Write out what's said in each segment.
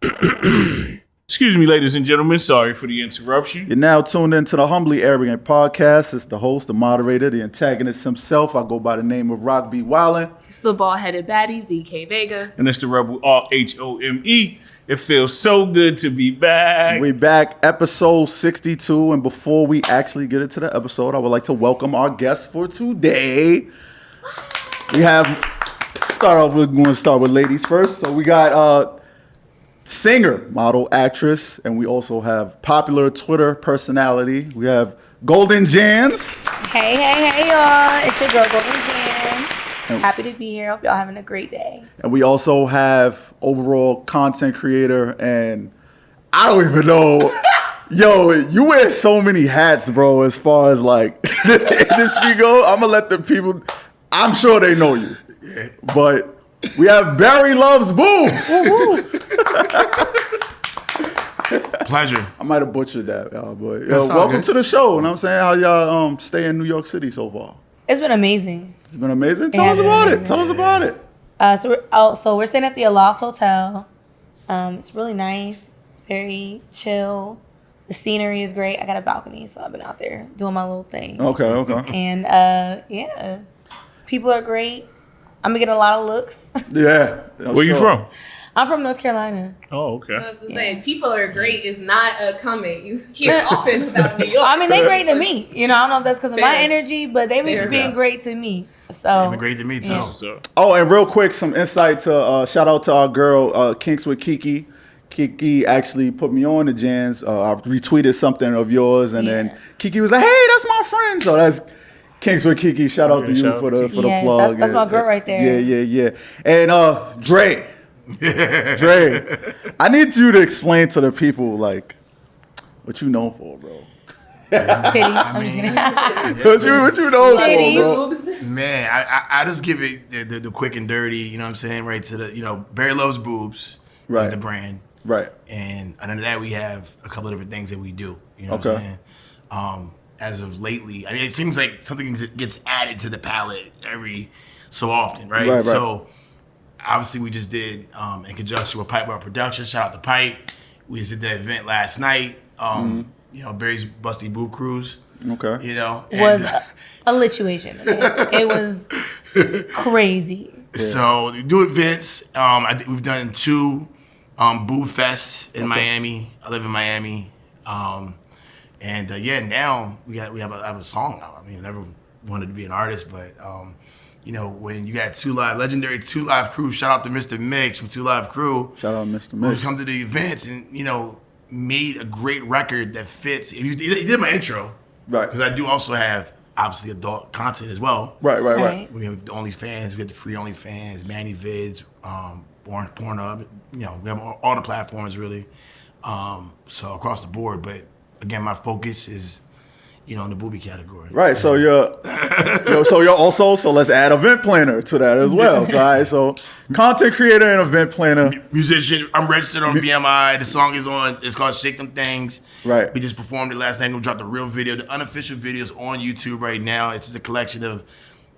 Excuse me, ladies and gentlemen. Sorry for the interruption. You're now tuned into the Humbly Arrogant Podcast. It's the host, the moderator, the antagonist himself. I go by the name of Rock B. Wildin. It's the bald-headed baddie, the Vega. And it's the rebel Rhome. It feels so good to be back. We back, episode 62. And before we actually get into the episode, I would like to welcome our guest for today. We're going to start with ladies first. So we got singer, model, actress, and we also have popular Twitter personality. We have Golden Jans. Hey, y'all. It's your girl, Golden Jans. Happy to be here. Hope y'all having a great day. And we also have overall content creator, and I don't even know. Yo, you wear so many hats, bro, as far as like this industry go. I'm going to let the people, I'm sure they know you. But we have Barry Loves Boobs. Pleasure. I might have butchered that, but welcome to the show. You know what I'm saying? How y'all stay in New York City so far? It's been amazing. It's been amazing. Tell us about it. Tell us about it. So we're staying at the Aloft Hotel. It's really nice, very chill. The scenery is great. I got a balcony, so I've been out there doing my little thing. Okay. And people are great. I'm getting a lot of looks. Yeah. Where you from? I'm from North Carolina. Oh, okay. I was just saying, people are great is not a comment you hear often about New York. I mean, they're great to me. You know, I don't know if that's because of my Fair. energy, but they've been being great to me. So Been great to meet too. Yeah. Oh, and real quick, some insight to shout out to our girl Kinks with Kiki. Kiki actually put me on the Jans. I retweeted something of yours, and then Kiki was like, "Hey, that's my friend." So that's Kinks with Kiki. Shout out to you for the plug. That's my girl right there. Yeah. And Dre, I need you to explain to the people like what you known for, bro. Titties. I'm just kidding. What you known Titties. for, bro? Man, I just give it the quick and dirty, you know what I'm saying, right to the, Barry Loves Boobs Right. is the brand. Right. And under that we have a couple of different things that we do, you know what I'm saying? As of lately, I mean, it seems like something gets added to the palette every so often, right? Right. So obviously we just did, in conjunction with Pipe Bar Productions, shout out to Pipe, we just did that event last night, Barry's Busty Boob Cruise. Okay. You know, Was a lituation. Okay? It was crazy. So we do events. We've done 2 Boob Fest in Miami. I live in Miami. Now I have a song out. I mean, I never wanted to be an artist, but when you got legendary 2 Live Crew, shout out to Mr. Mix from 2 Live Crew. Shout out Mr. Who Mix. come to the events and made a great record that fits. He did my intro, Right. Because I do also have obviously adult content as well. Right. We have the OnlyFans, we have the free OnlyFans, Manny Vids, Pornhub. We have all the platforms really. So across the board, but again, my focus is, in the booby category. Right. So you're also, so let's add event planner to that as well. So, all right, so content creator and event planner. Musician, I'm registered on BMI. The song it's called Shake Them Things. Right. We just performed it last night. We dropped the real video. The unofficial video's on YouTube right now. It's just a collection of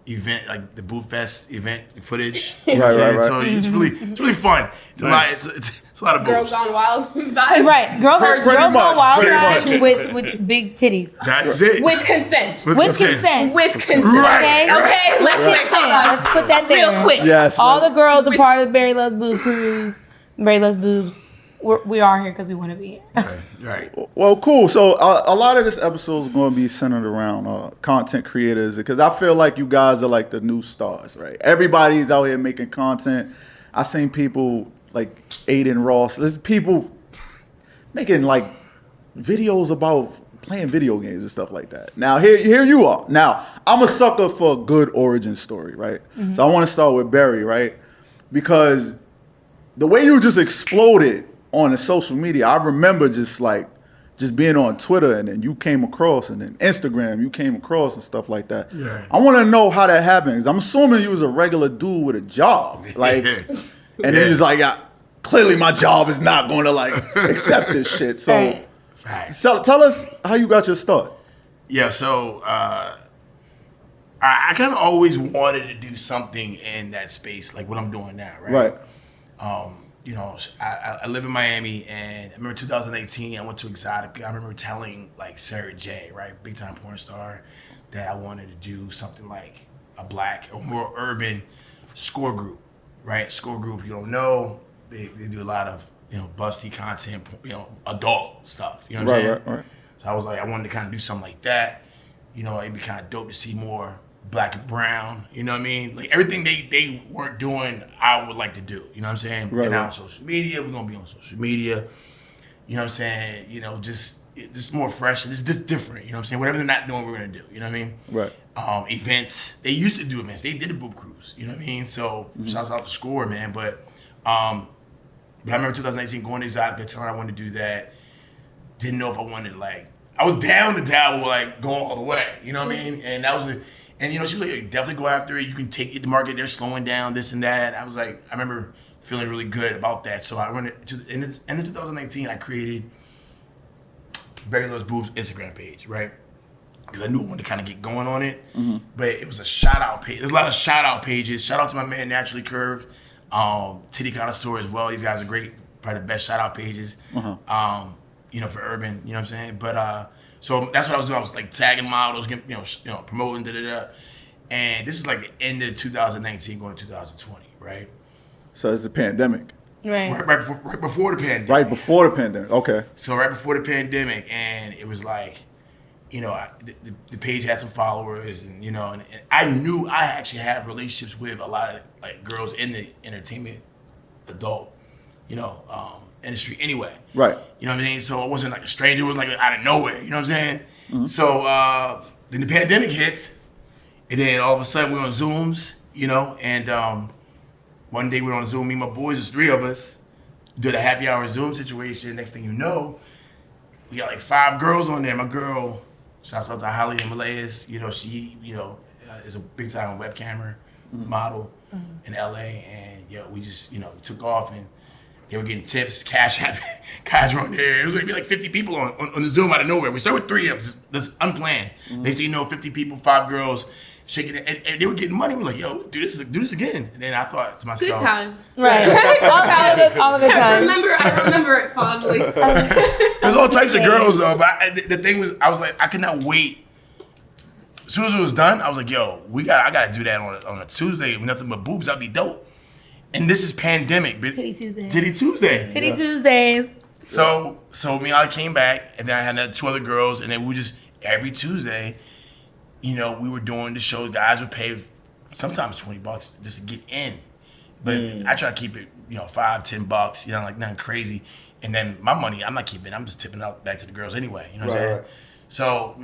event, like the Boob Fest event footage. You know what I'm saying? Right. So it's really fun. It's a lot. It's a lot of Girls boobs. Gone Wild vibes. Right. Girls Pretty Gone much, Wild pretty guys much. with big titties. That's it. With consent. With consent. With consent. Right. Okay, Let's put that there. Real quick. Yes. All the girls are part of the Barry Loves Boob Cruise. Barry Loves Boobs. We are here because we want to be here. Right. Well, cool. So a lot of this episode is going to be centered around content creators because I feel like you guys are like the new stars, right? Everybody's out here making content. I seen people like Aiden Ross. There's people making like videos about playing video games and stuff like that. Now here you are. Now I'm a sucker for a good origin story, right? Mm-hmm. So I want to start with Barry, right? Because the way you just exploded on the social media, I remember just being on Twitter and then you came across and then Instagram you came across and stuff like that. Yeah. I want to know how that happens. I'm assuming you was a regular dude with a job, like, and then you was like, clearly my job is not going to like accept this shit. So tell us how you got your start. Yeah, so I kind of always wanted to do something in that space, like what I'm doing now, right? Right. I live in Miami, and I remember 2018, I went to Exotica. I remember telling like Sarah J, right, big time porn star, that I wanted to do something like a black or more urban score group, right? Score group, you don't know, they do a lot of, busty content, adult stuff, you know what I'm saying? Right. So I was like, I wanted to kind of do something like that. It'd be kind of dope to see more black and brown, you know what I mean? Like everything they weren't doing, I would like to do, you know what I'm saying? Right, Now right. on social media, we're gonna be on social media, you know what I'm saying? Just more fresh, it's just different, you know what I'm saying? Whatever they're not doing, we're gonna do, you know what I mean? Right. Events, they used to do events, they did a boob cruise, you know what I mean? So shouts out to Score, man, but I remember 2018 going to Exotica, telling her I wanted to do that, didn't know if I wanted I was down to dabble, going all the way, you know what I mean? And that was and she was like, "Yo, definitely go after it. You can take it to market. They're slowing down, this and that." I was like, I remember feeling really good about that. So I went in 2019. I created Vega Boobs Instagram page, right? Because I knew I wanted to kind of get going on it. But it was a shout out page. There's a lot of shout out pages. Shout out to my man Naturally Curved, Titty Connoisseur as well. These guys are great. Probably the best shout out pages. For urban. You know what I'm saying? But so that's what I was doing. I was tagging models, promoting, and this is the end of 2019, going to 2020, right? So it's a pandemic. Right. Right before the pandemic. Right before the pandemic. Okay. So right before the pandemic, and it was the page had some followers, and I knew I actually had relationships with a lot of girls in the entertainment, adult, industry anyway. Right. You know what I mean? So it wasn't a stranger. It was out of nowhere. You know what I'm saying? So then the pandemic hits, and then all of a sudden we're on Zooms, and one day we're on Zoom, me and my boys, there's 3 of us, did a happy hour Zoom situation. Next thing you know, we got 5 girls on there. My girl, shouts out to Holly Himalayas, she, is a big time web camera model in LA, and we just, took off, and they were getting tips, cash app, guys were on there. It was maybe 50 people on the Zoom out of nowhere. We started with 3 of us, just unplanned. Next thing you know, 50 people, 5 girls, shaking it, and they were getting money. We're like, yo, do this again. And then I thought to myself, Good times. Right. all the good times. I remember it fondly. there's all types of girls though, but the thing was, I was like, I could not wait. As soon as it was done, I was like, yo, I gotta do that on a Tuesday with nothing but boobs. That'd be dope. And this is pandemic. Titty Tuesday. Titty Tuesday. Titty Tuesdays. So I came back, and then I had 2 other girls, and then we just every Tuesday, we were doing the show. Guys would pay sometimes $20 just to get in, but I try to keep it, $5, $10, nothing crazy. And then my money, I'm not keeping. I'm just tipping out back to the girls anyway. You know what I'm saying? Right. So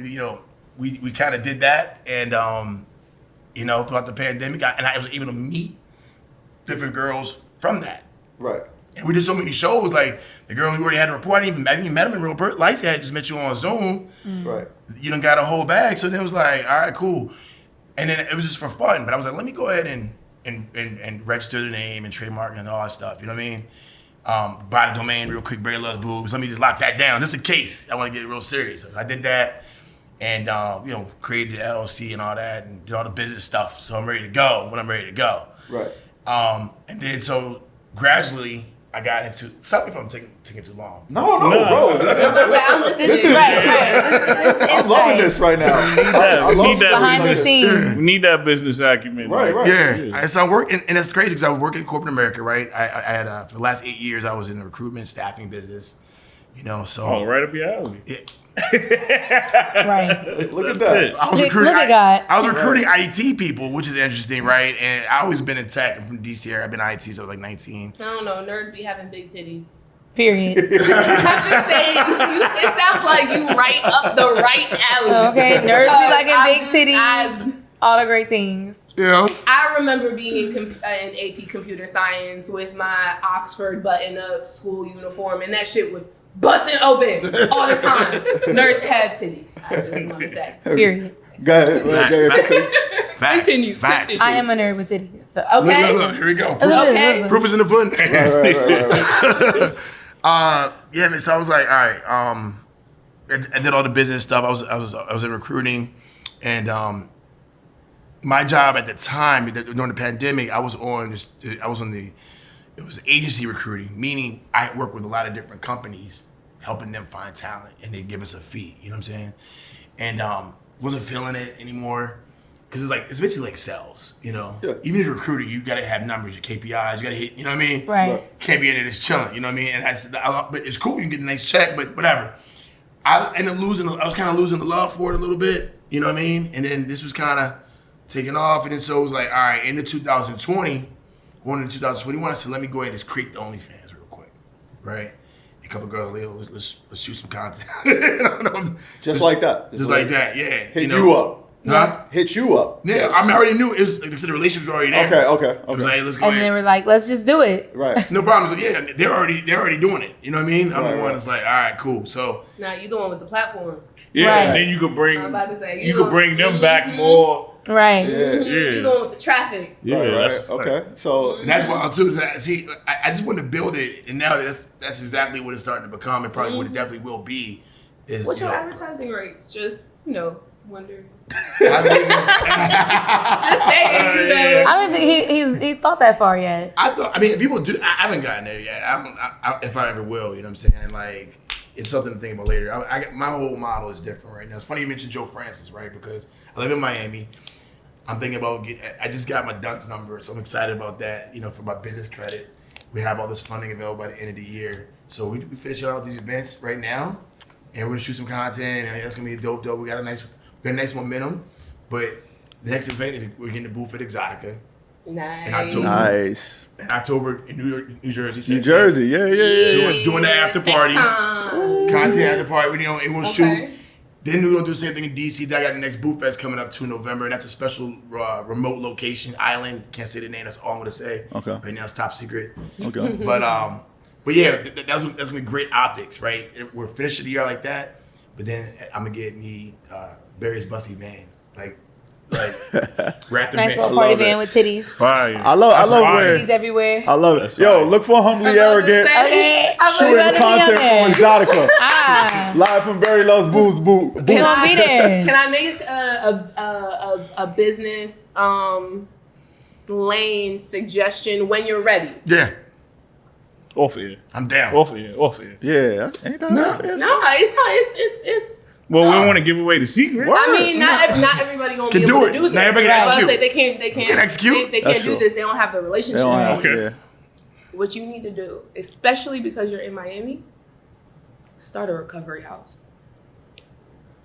we kind of did that, and throughout the pandemic, I was able to meet different girls from that. Right. And we did so many shows, the girl we already had a rapport, I didn't even met them in real life yet, I just met you on Zoom. Right. You done got a whole bag, so then it was all right, cool. And then it was just for fun, but I was like, let me go ahead and register the name and trademark and all that stuff, you know what I mean? Buy the domain real quick, Barry Loves Boobs, let me just lock that down, just in case I want to get real serious. So I did that, and created the LLC and all that, and did all the business stuff, so I'm ready to go when I'm ready to go. Right. And then so gradually I got into. Stop me if I'm taking too long. No, bro. I'm listening. This is- Right. I'm loving this right now. I We love need that Behind the business. scenes. We need that business acumen. Right, right. Yeah. So I work, and it's crazy because I work in corporate America, right? I had for the last 8 years I was in the recruitment staffing business. So Oh, right up your alley. yeah, Right. Look at That's that. it. I was Look recruiting. at God. I was recruiting IT people, which is interesting, right? And I always been in tech. I'm from DC area. I've been in IT since I was 19. I don't know. Nerds be having big titties. Period. I'm just saying. It sounds like you right up the right alley. Okay. Nerds be liking I'm big just- titties. All the great things. Yeah. I remember being in AP Computer Science with my Oxford button-up school uniform, and that shit was busting open all the time. Nerds had titties. I just want to say. Period. Go ahead. Facts. Continue. Facts. I am a nerd with titties. So. Okay. Look, here we go. That's what it is. Okay. Proof is in the pudding. Right. Yeah, man. So I was like, all right. I did all the business stuff. I was in recruiting, and my job at the time during the pandemic, I was on the it was agency recruiting, meaning I work with a lot of different companies, helping them find talent, and they give us a fee. You know what I'm saying? And wasn't feeling it anymore because it's basically like sales. You know, even if you're recruiting, you got to have numbers, your KPIs, you got to hit. You know what I mean? Right. Can't be in it just chilling. You know what I mean? And but it's cool. You can get a nice check, but whatever. I ended up losing. I was kind of losing the love for it a little bit. You know what I mean? And then this was kind of taking off, and then so it was like, all right, into 2020, going into 2021, I said, let me go ahead and just create the OnlyFans real quick, right? A couple girls, let's shoot some content. Just like that. Just like that, yeah. Hit you up. Huh? Hit you up. Yeah, I mean, I already knew it was like I said, the relationship was already there. Okay. It was like, let's go And ahead. they were like, let's just do it. Right. No problem. So yeah, they're already doing it. You know what I mean? I'm the one Right. that's like, all right, cool. So Now you the one with the platform. Yeah, Right. and then you could bring I'm about to say, you could bring them back more. Right. Yeah. You the one with the traffic. Yeah, Right, that's right. a fact. Okay. So and that's wild too. Is that, see, I just wanted to build it, and now that's exactly what it's starting to become, and probably what it definitely will be. Is What's you your know, advertising rates? Just, wonder. I believe Just saying, I don't think he thought that far yet. I mean, people do. I haven't gotten there yet. If I ever will, you know what I'm saying? Like, it's something to think about later. My whole model is different right now. It's funny you mentioned Joe Francis, right? Because I live in Miami. I'm thinking about I just got my DUNS number, so I'm excited about that. For my business credit, we have all this funding available by the end of the year. So we finishing out these events right now, and we're gonna shoot some content, and that's gonna be dope. We got a nice momentum, but the next event is we're getting the booth at Exotica. Nice. In October. nice. In October in New Jersey. New Jersey. Yeah. Doing the after party. Content after party. And we'll shoot. Then we're gonna do the same thing in DC. I got the next Booth Fest coming up 2 November, and that's a special remote location island. Can't say the name. That's all I'm gonna say. Okay. Right now it's top secret. Okay. But yeah, that's gonna be great optics, right? We're finishing the year like that, but then I'm gonna get me Barry's Bussy van, like wrap the Nice van. little party love van it. with titties. Fine. I love fire. where Titties everywhere. I love it. That's Yo, right. look for Humbly I'm about to Arrogant say. Okay, I'm shooting gonna be on content there. from Exotica. Ah, Live from Barry Loves Boobs. we gonna be there. Can I make a business lane suggestion when you're ready? Yeah, Off air. I'm down. Off air. Off air. Yeah, ain't that fair? No, it's not. It's. Well, we don't want to give away the secret. What? I mean, not everybody gonna Can be do able it. to do this. Not everybody can Plus, execute. They can't Can execute. They That's can't do true. this. They don't have the relationship. They don't have, Okay. yeah. What you need to do, especially because you're in Miami, start a recovery house.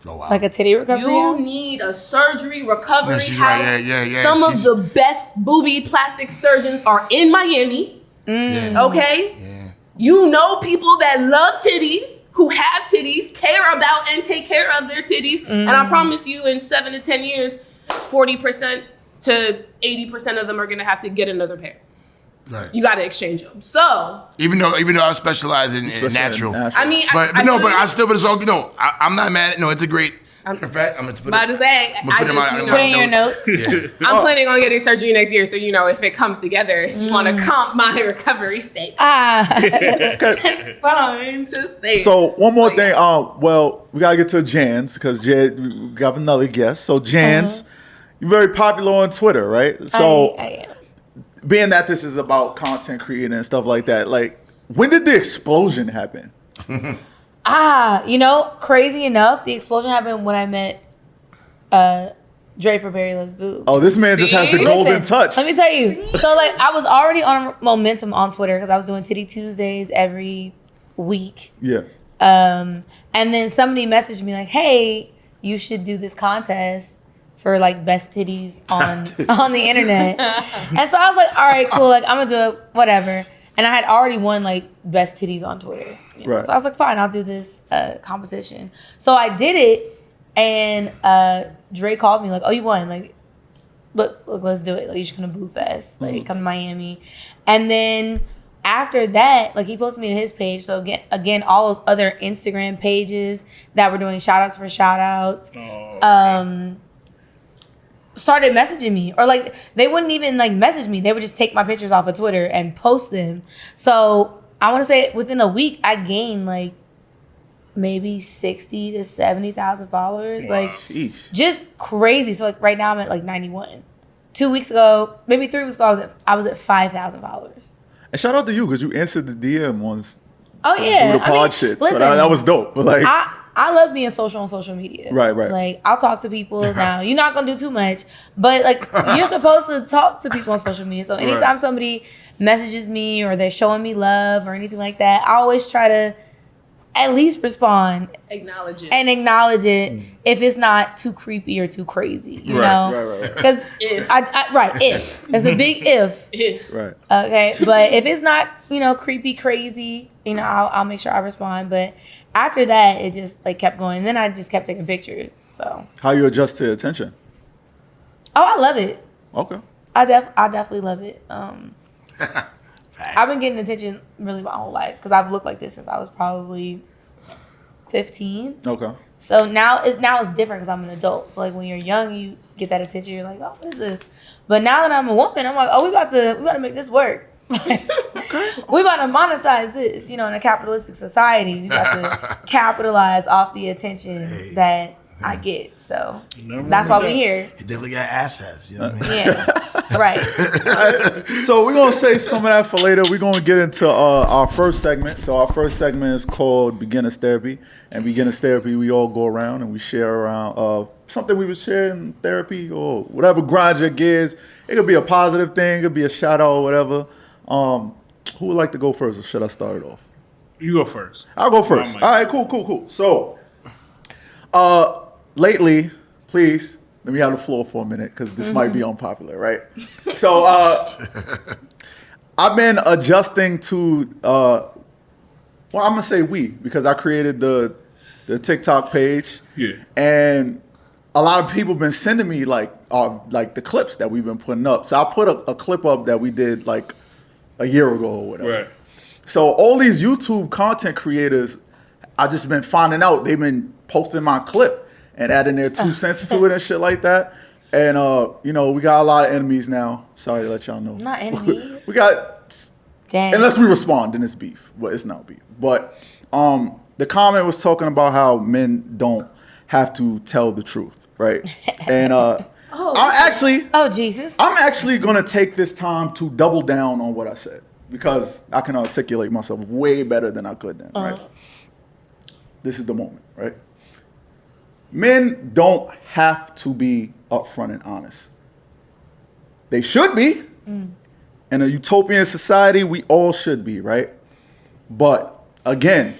Oh, wow. Like a titty recovery You house? need a surgery recovery No, she's house. right. Yeah. Some of She's- the best booby plastic surgeons are in Miami. Yeah. Okay? Yeah. You know people that love titties, who have titties, care about and take care of their titties. And I promise you, in 7 to 10 years, 40% to 80% of them are gonna have to get another pair. Right. You gotta exchange them. So, Even though I specialize in Especially natural. I mean, But it's all no. I'm not mad. No, it's a great. I'm- In fact, I'm gonna put about it. to say, I'm gonna I put it in just, my- you in know, Put in your notes. Yeah. I'm planning on getting surgery next year. So, if it comes together, if you wanna comp my recovery state, Ah, Okay. fine. Just say. So one more Oh, thing. yeah. Well, we gotta get to Jans because we got another guest. So Jans, you're very popular on Twitter, right? So I am. being that this is about content creating and stuff like that, like when did the explosion happen? Crazy enough, the explosion happened when I met Dre for Barry Loves Boobs. Oh, this man just has the See? golden Listen, touch. Let me tell you. So, I was already on momentum on Twitter because I was doing Titty Tuesdays every week. Yeah. And then somebody messaged me like, "Hey, you should do this contest for best titties on the internet." And so I was like, "All right, cool. I'm gonna do it, whatever." And I had already won best titties on Twitter. Right. So I was like, "Fine, I'll do this competition." So I did it, and Dre called me like, "Oh, you won! Look, let's do it. You should come to Boo Fest. Come to Miami." And then after that, he posted me to his page. So again, all those other Instagram pages that were doing shout outs for shout outs, started messaging me. Or they wouldn't even message me. They would just take my pictures off of Twitter and post them. So I want to say within a week, I gained maybe 60 to 70,000 followers. Sheesh. Just crazy. So right now I'm at 91. 2 weeks ago, maybe 3 weeks ago, I was at 5,000 followers. And shout out to you because you answered the DM once. Oh yeah, Do the pod shit. Listen, So that was dope. But like, I love being social on social media. Right. Like I'll talk to people now. You're not gonna do too much, but like you're supposed to talk to people on social media. So anytime somebody messages me or they're showing me love or anything like that, I always try to at least respond, Acknowledge it. acknowledge it if it's not too creepy or too crazy. You know, Right. because If. if it's a big if. Yes. Right. Okay, but if it's not, creepy, crazy, I'll make sure I respond. But after that, it just like kept going. And then I just kept taking pictures. So. How you adjust to attention? Oh, I love it. Okay. I definitely love it. Facts. I've been getting attention really my whole life because I've looked like this since I was probably 15. Okay. So now it's different because I'm an adult. So like when you're young, you get that attention. You're like, oh, what is this? But now that I'm a woman, I'm like, oh, we about to make this work. We about to monetize this. In a capitalistic society, we about to capitalize off the attention that I get. So that's why we're here. You definitely got assets. You know what I mean? Yeah, right. So we're going to save some of that for later. We're going to get into our first segment. So our first segment is called Beginner's Therapy. And Beginner's Therapy, we all go around and we share around something we would share in therapy or whatever grinds your gears. It could be a positive thing. It could be a shout out or whatever. Who would like to go first or should I start it off? You go first. I'll go first. All right, cool. So, lately, please, let me have the floor for a minute because this might be unpopular, right? So, I've been adjusting to, I'm going to say we because I created the TikTok page. Yeah. And a lot of people been sending me like the clips that we've been putting up. So I put a clip up that we did like a year ago or whatever. Right. So all these YouTube content creators, I just been finding out they've been posting my clip and adding their 2 cents to it and shit like that. And we got a lot of enemies now. Sorry to let y'all know. Not enemies. We got Damn. unless we respond, then it's beef. But it's not beef. But the comment was talking about how men don't have to tell the truth, right? And Oh Jesus. I'm actually gonna take this time to double down on what I said because I can articulate myself way better than I could then, right? This is the moment, right? Men don't have to be upfront and honest. They should be. In a utopian society, we all should be, right? But again,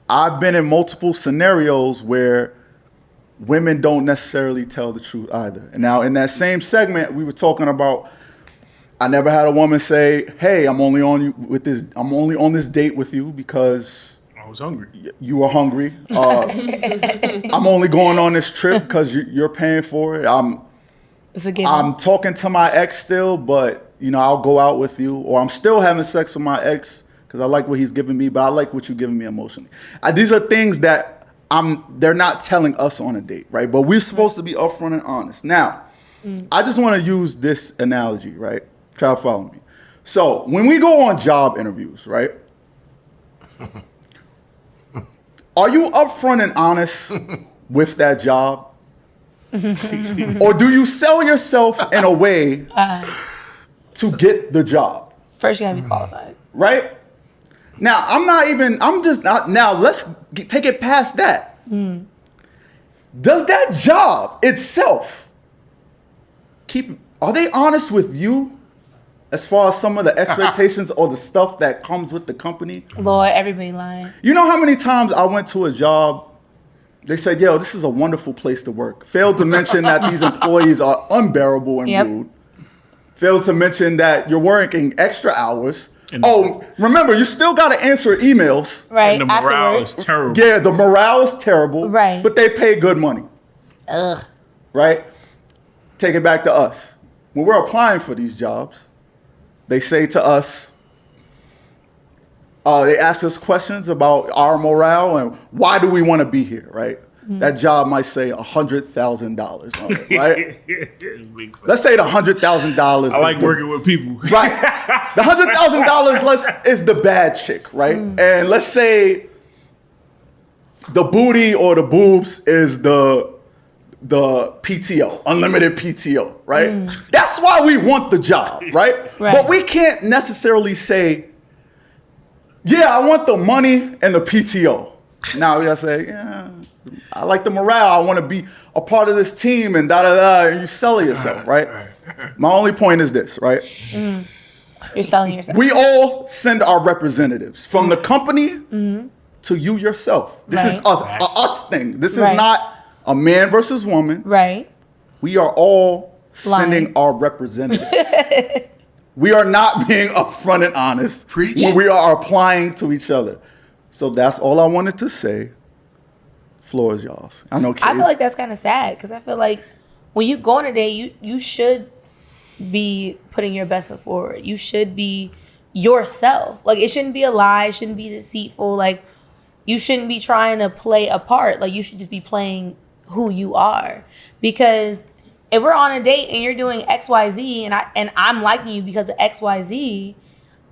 I've been in multiple scenarios where women don't necessarily tell the truth either. And now in that same segment, we were talking about, I never had a woman say, hey, I'm only on this date with you because I was hungry. you were hungry. I'm only going on this trip because you're paying for it. It's a given. I'm talking to my ex still, but I'll go out with you. Or I'm still having sex with my ex because I like what he's giving me, but I like what you're giving me emotionally. These are things that they're not telling us on a date, right? But we're supposed to be upfront and honest. Now, I just want to use this analogy, right? Try to follow me. So when we go on job interviews, right? Are you upfront and honest with that job? Or do you sell yourself in a way to get the job? First, you gotta be qualified. Right? Now, let's take it past that. Does that job itself are they honest with you as far as some of the expectations or the stuff that comes with the company? Lord, everybody lying. You know how many times I went to a job, they said, yo, this is a wonderful place to work. Failed to mention that these employees are unbearable and rude. Failed to mention that you're working extra hours. Remember, you still got to answer emails. Right. And the morale afterwards. is terrible. Yeah, the morale is terrible. Right. But they pay good money. Ugh. Right? Take it back to us. When we're applying for these jobs, they say to us, they ask us questions about our morale and why do we want to be here, right? That job might say $100,000 on it, right? Let's say the $100,000. I like working with people. Right. The $100,000 is the bad chick, right? And let's say the booty or the boobs is the the PTO, unlimited PTO, right? That's why we want the job, right? But we can't necessarily say, yeah, I want the money and the PTO. Now we gotta say, yeah, I like the morale. I want to be a part of this team and da-da-da, and you sell yourself, right? My only point is this, right? You're selling yourself. We all send our representatives from the company to you yourself. This is a us thing. This is not a man versus woman. Right. We are all sending our representatives. We are not being upfront and honest when we are applying to each other. So that's all I wanted to say. Floor is y'all's. I know. I feel like that's kind of sad because I feel like when you go on a date, you should be putting your best foot forward. You should be yourself. Like, it shouldn't be a lie. It shouldn't be deceitful. Like, you shouldn't be trying to play a part. Like, you should just be playing who you are. Because if we're on a date and you're doing XYZ and I'm liking you because of XYZ,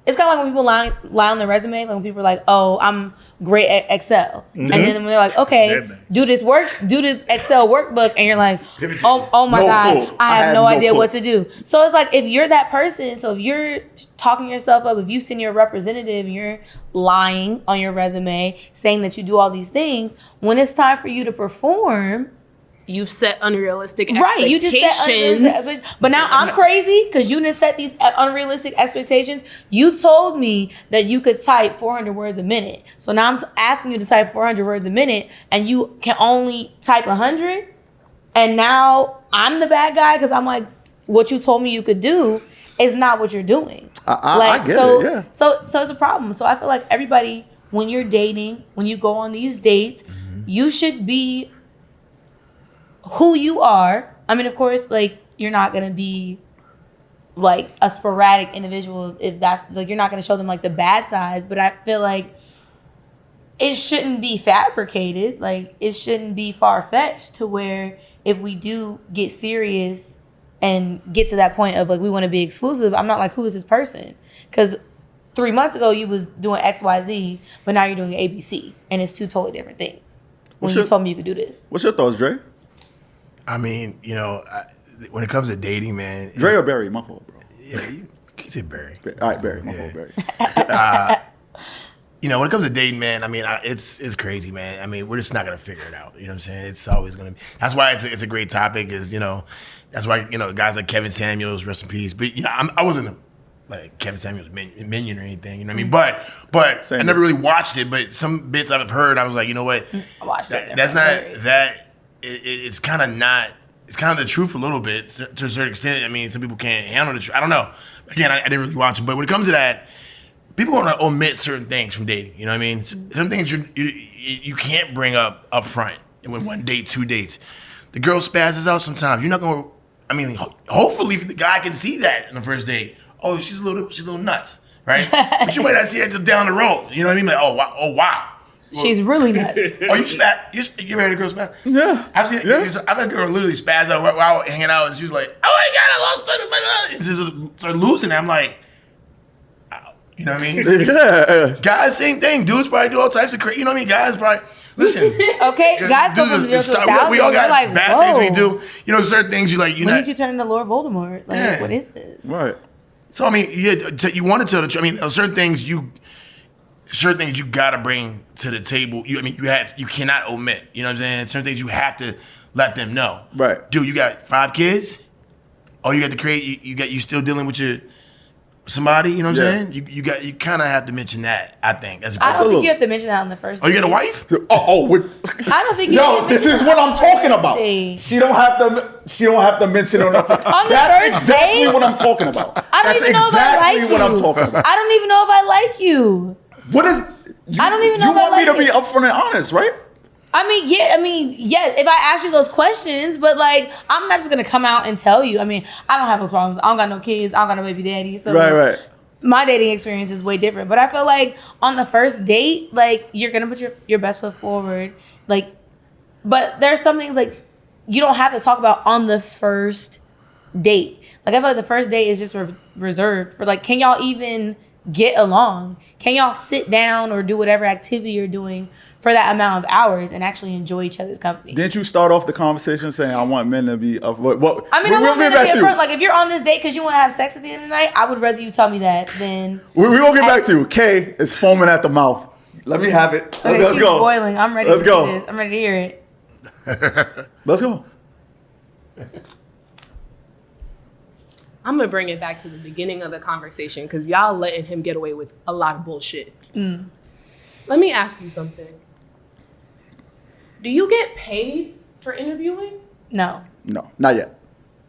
it's kind of like when people lie on their resume, like when people are like, oh, I'm great at Excel. And then when they're like, okay, do this Excel workbook, and you're like, oh my God, I have no idea what to do. So it's like, if you're that person, so if you're talking yourself up, if you send your representative and you're lying on your resume, saying that you do all these things, when it's time for you to perform, you've set unrealistic expectations. right, you just set unrealistic, but now I'm crazy because you didn't set these unrealistic expectations. You told me that you could type 400 words a minute. So now I'm asking you to type 400 words a minute and you can only type 100. And now I'm the bad guy because I'm like, what you told me you could do is not what you're doing. I get it, yeah. So it's a problem. So I feel like everybody, when you're dating, when you go on these dates, you should be who you are. I mean, of course, like, you're not gonna be like a sporadic individual if that's like, you're not gonna show them like the bad sides, but I feel like it shouldn't be fabricated. Like, it shouldn't be far-fetched to where if we do get serious and get to that point of like, we want to be exclusive, I'm not like, who is this person? Because 3 months ago you was doing XYZ, but now you're doing ABC, and it's two totally different things. When you told me you could do this. What's your thoughts, Dre? I mean, you know, when it comes to dating, man. Dre or Barry? My fault, bro. Yeah, you say Barry. All right, Barry. My fault, Barry. You know, when it comes to dating, man, I mean, it's crazy, man. I mean, we're just not going to figure it out. You know what I'm saying? It's always going to be. That's why it's a great topic is, you know, that's why, you know, guys like Kevin Samuels, rest in peace. But, you know, I wasn't like Kevin Samuels minion or anything, you know what I mean? But I never really watched it. But some bits I've heard, I was like, you know what? I watched it. That's not that. It's kind of not. It's kind of the truth a little bit to a certain extent. I mean, some people can't handle the truth. I don't know. Again, I didn't really watch it, but when it comes to that, people want to omit certain things from dating. You know what I mean? Some things you can't bring up front with 1 date, 2 dates. The girl spazzes out sometimes. You're not going to. I mean, hopefully the guy can see that in the first date. Oh, she's a little nuts, right? But you might not see it down the road. You know what I mean? Like, oh wow. She's really nuts. Oh, you ready to girl spaz? Yeah. I've had a girl literally spaz out while hanging out, and she was like, "Oh my God, I lost it!" And she started losing it. I'm like, you know what I mean? Yeah. Guys, same thing. Dudes probably do all types of crazy. You know what I mean? Guys probably listen. Okay, guys go from 0 to 1,000. We all got like, bad things we do. You know, certain things you like. When did you turn into Lord Voldemort? Like, what is this? Right. So I mean, you want to tell the truth. I mean, certain things you gotta bring to the table. You cannot omit. You know what I'm saying? Certain things you have to let them know. Right. Dude, you got 5 kids? Oh, you got to create. You still dealing with somebody. You know what I'm saying? You kind of have to mention that. I think. I don't think you have to mention that on the first. Oh, you got a wife? I don't think you. Yo, this is what I'm talking about. She don't have to mention it on the first. On the That's first exactly date? what I'm talking about. I don't even know if I like you. What I'm talking about. I don't even know if I like you. What is? I don't even know You if I want me to like be it. upfront and honest, right? I mean, yes, if I ask you those questions, but like, I'm not just gonna come out and tell you. I mean, I don't have those problems. I don't got no kids. I don't got no baby daddy. So Right. my dating experience is way different. But I feel like on the first date, like, you're gonna put your best foot forward. Like, but there's some things like you don't have to talk about on the first date. Like, I feel like the first date is just reserved for like, can y'all even get along? Can y'all sit down or do whatever activity you're doing for that amount of hours and actually enjoy each other's company? Didn't you start off the conversation saying I want men to be what? I mean, I want men to be upfront. Like, if you're on this date because you want to have sex at the end of the night, I would rather you tell me that than. We won't get back to you. Kay is foaming at the mouth. Let me have it. Let's She's go. boiling. I'm ready to see this. I'm ready to hear it. Let's go. I'm gonna bring it back to the beginning of the conversation because y'all letting him get away with a lot of bullshit. Let me ask you something. Do you get paid for interviewing? No. No, not yet.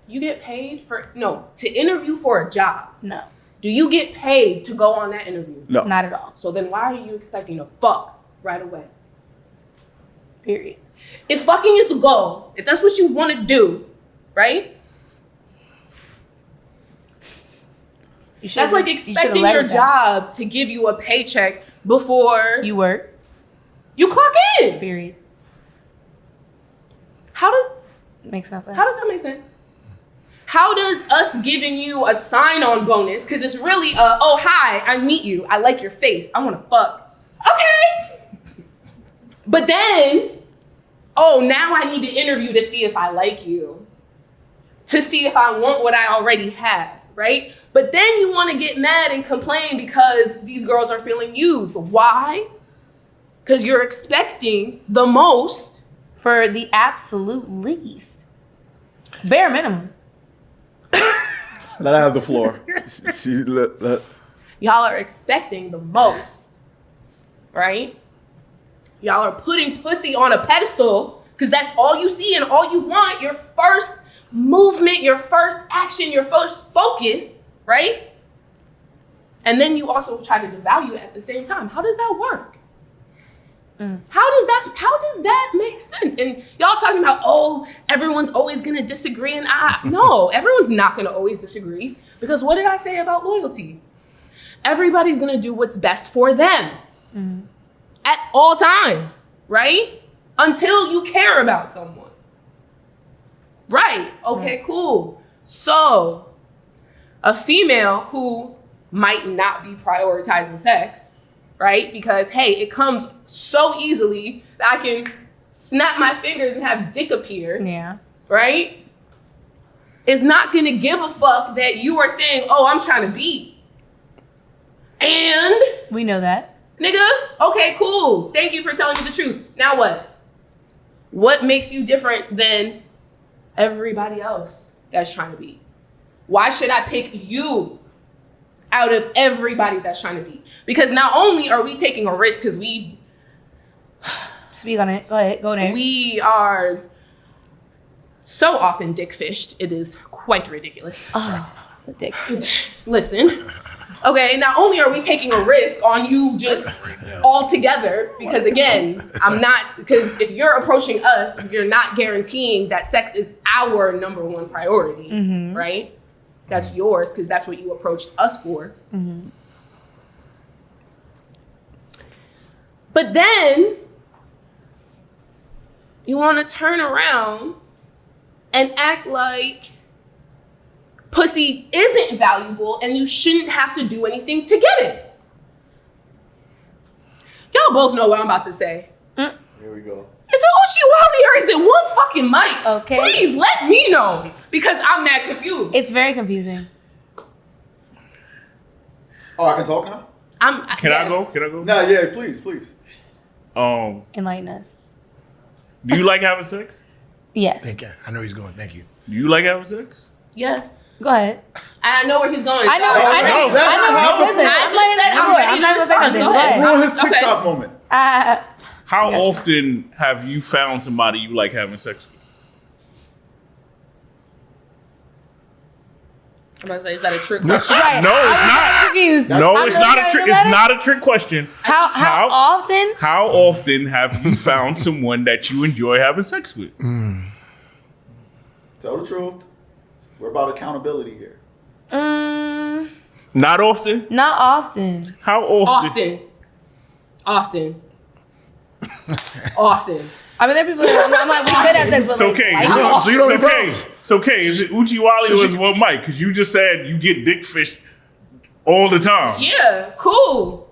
You get paid to interview for a job. No. Do you get paid to go on that interview? No. Not at all. So then why are you expecting to fuck right away? Period. If fucking is the goal, if that's what you want to do, right? That's like expecting your job to give you a paycheck before you work. You clock in. Period. Makes no sense. How does that make sense? How does us giving you a sign-on bonus, because it's really oh hi, I meet you, I like your face, I want to fuck. Okay. But then, oh, now I need to interview to see if I like you, to see if I want what I already have. Right? But then you want to get mad and complain because these girls are feeling used. Why? Because you're expecting the most for the absolute least. Bare minimum. Let her have the floor. Y'all are expecting the most. Right? Y'all are putting pussy on a pedestal because that's all you see and all you want. Your first movement, your first action, your first focus, right? And then you also try to devalue it at the same time. How does that work? How does that make sense? And y'all talking about, oh, everyone's always gonna disagree, and no, everyone's not gonna always disagree, because what did I say about loyalty? Everybody's gonna do what's best for them at all times, right? Until you care about someone. Right. Okay, cool. So, a female who might not be prioritizing sex, right? Because, hey, it comes so easily that I can snap my fingers and have dick appear. Yeah. Right? Is not going to give a fuck that you are saying, oh, I'm trying to beat. And? We know that. Nigga, okay, cool. Thank you for telling me the truth. Now what? What makes you different than everybody else that's trying to beat? Why should I pick you out of everybody that's trying to beat? Because not only are we taking a risk because we... Speak on it. Go ahead. Go there. We are so often dick fished. It is quite ridiculous. Oh, the dick fish. Listen. Okay, not only are we taking a risk on you just all together, because again, because if you're approaching us, you're not guaranteeing that sex is our number one priority, right? That's yours, because that's what you approached us for. But then, you want to turn around and act like pussy isn't valuable and you shouldn't have to do anything to get it. Y'all both know what I'm about to say. Here we go. Is it Uchiwali or is it one fucking mic? Okay. Please let me know, because I'm mad confused. It's very confusing. Oh, I can talk now? Can I go? No, yeah, please. Enlighten us. Do you like having sex? Yes. Thank you. I know he's going. Thank you. Do you like having sex? Yes. Go ahead. And I know where he's going. I know. Listen, I just said I'm ready I'm not to gonna say respond. nothing. Go Go ahead. ahead. Ruin his TikTok moment. How often have you found somebody you like having sex with? I'm about to say, is that a trick question? Right. No, it's not. Confused. No, I'm it's really not a trying to trick. get It's better. not a trick question. How often? How often have you found someone that you enjoy having sex with? Tell the truth. We're about accountability here. Not often. Not often. How often? Often. I mean, there are people. I'm like, we could have sex, but It's like, okay. like, So you don't It's have okay. problems. It's okay. Is it Uchiwali or is it what Mike? Because you just said you get dick fished all the time. Yeah, cool.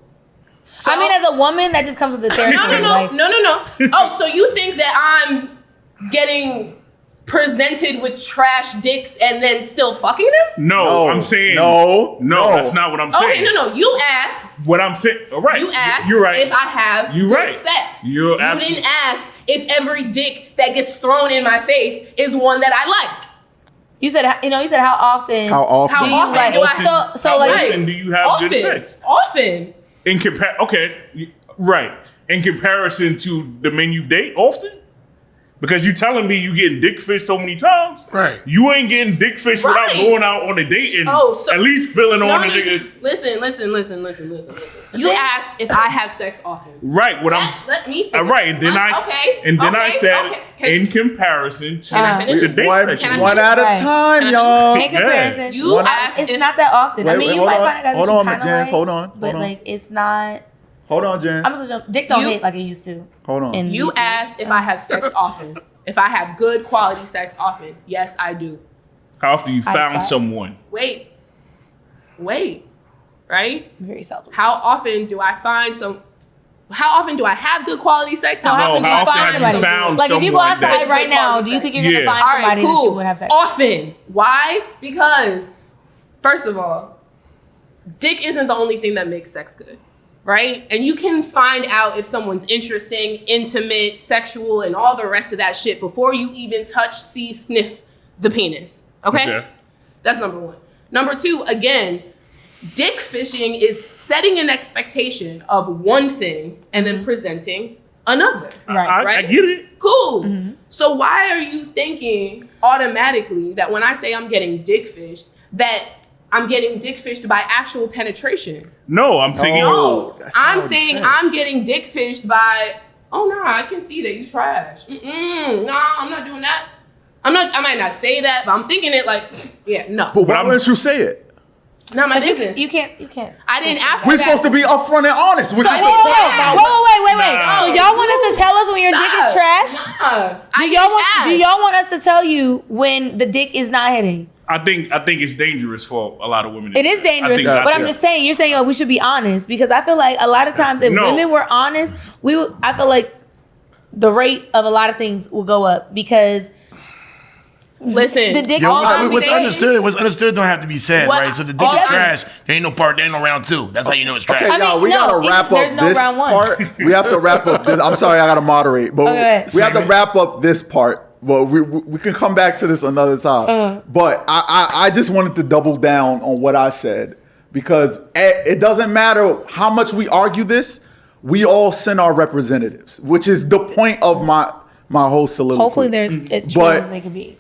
So, I mean, as a woman, that just comes with the territory. No. Oh, so you think that I'm getting presented with trash dicks and then still fucking them? No, I'm saying no. That's not what I'm saying. Okay, no. You asked. What I'm saying, all right. You asked You're right. if I have You're good right. sex. You didn't ask if every dick that gets thrown in my face is one that I like. You said how often? How often? How do you often like? do I? So How like, often do you have good sex? Often. Right. In comparison to the men you date, often? Because you telling me you getting dick fished so many times. Right. You ain't getting dick fished Right. without going out on a date and at least feeling on the nigga. Listen. You asked if I have sex often. Right. Let me finish. Right. And then I said okay. in comparison to Can I finish? the date One, session. one at a Right. time, Can I y'all. in comparison, You One- asked it's if not that often. I Wait, mean, wait, you hold might on. find a guy that Hold you on, kind of Janice, like, hold on, but hold on. like it's not. Hold on, Jen. I'm just dick don't You- hit like it used to. Hold on. in You these asked years. if I have sex often. If I have good quality sex often. Yes, I do. How often you found spot. someone? Wait. Right? Very seldom. How often do I find some? How often do I have good quality sex? No, No, do how you often find have you somebody? found Like if you go someone outside that- right now, Quality do you sex. think you're gonna Yeah. find All right, somebody that you cool. would have sex? Often. Why? Because, first of all, dick isn't the only thing that makes sex good, right? And you can find out if someone's interesting, intimate, sexual, and all the rest of that shit before you even touch, see, sniff the penis. Okay? That's number one. Number two, again, dick fishing is setting an expectation of one thing and then presenting another. Right. I Right? get it. Cool. So why are you thinking automatically that when I say I'm getting dick fished, that I'm getting dick fished by actual penetration? No, I'm thinking. No, that's not I'm what he saying said. I'm getting dick fished by, oh no, I can see that you trash. No, I'm not doing that. I might not say that, but I'm thinking it like, yeah, no. But why I'm- wouldn't you say it? Not my But business. you can't. I didn't ask We're for that. supposed to be upfront and honest. Which So- is Whoa, the whoa, point whoa, about- Wait. Nah. So y'all want us to tell us when your dick is trash? Nah. Do y'all want us to tell you when the dick is not hitting? I think it's dangerous for a lot of women. It is dangerous, but I'm just saying. You're saying, we should be honest because I feel like a lot of times if No. women were honest, I feel like the rate of a lot of things will go up because Listen, the dick. Yo, all I'm what's saying- understood don't have to be said, What- right? So the dick all is I'm- trash. There ain't no round two. That's how you know it's trash. Okay, I mean, y'all, we no, gotta wrap there's up no this round one. part. We have to wrap up this. I'm sorry, I gotta moderate, but Okay. we have to wrap up this part. Well, we can come back to this another time. But I just wanted to double down on what I said because it doesn't matter how much we argue this. We all send our representatives, which is the point of my whole soliloquy. Hopefully, they're as true as they could be.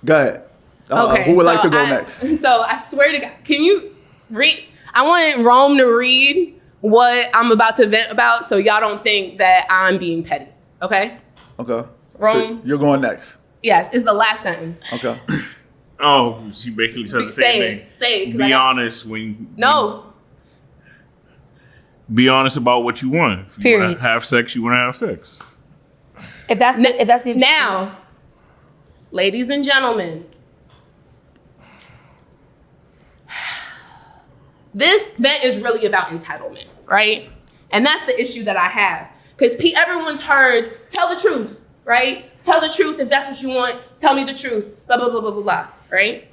Go ahead. Who would like to go next? So I swear to God, can you read? I want Rome to read what I'm about to vent about, so y'all don't think that I'm being petty. Okay? Okay. Rome. So you're going next. Yes, it's the last sentence. Okay. Oh, she basically said the same thing. Say it. 'cause Be I- honest when. No. Be honest about what you want. If you Period. want to have sex, you want to have sex. If that's the Now, ladies and gentlemen, this vent is really about entitlement, right? And that's the issue that I have. Because everyone's heard, tell the truth, right? Tell the truth if that's what you want. Tell me the truth, blah, blah, blah, blah, blah, blah, right?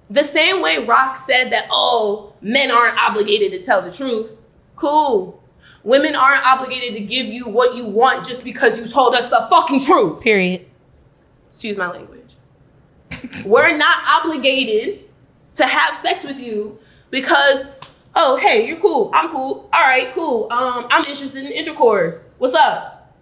The same way Rock said that, oh, men aren't obligated to tell the truth. Cool. Women aren't obligated to give you what you want just because you told us the fucking truth. period. Excuse my language. We're not obligated to have sex with you because, oh, hey, you're cool. I'm cool. All right, cool. I'm interested in intercourse. What's up?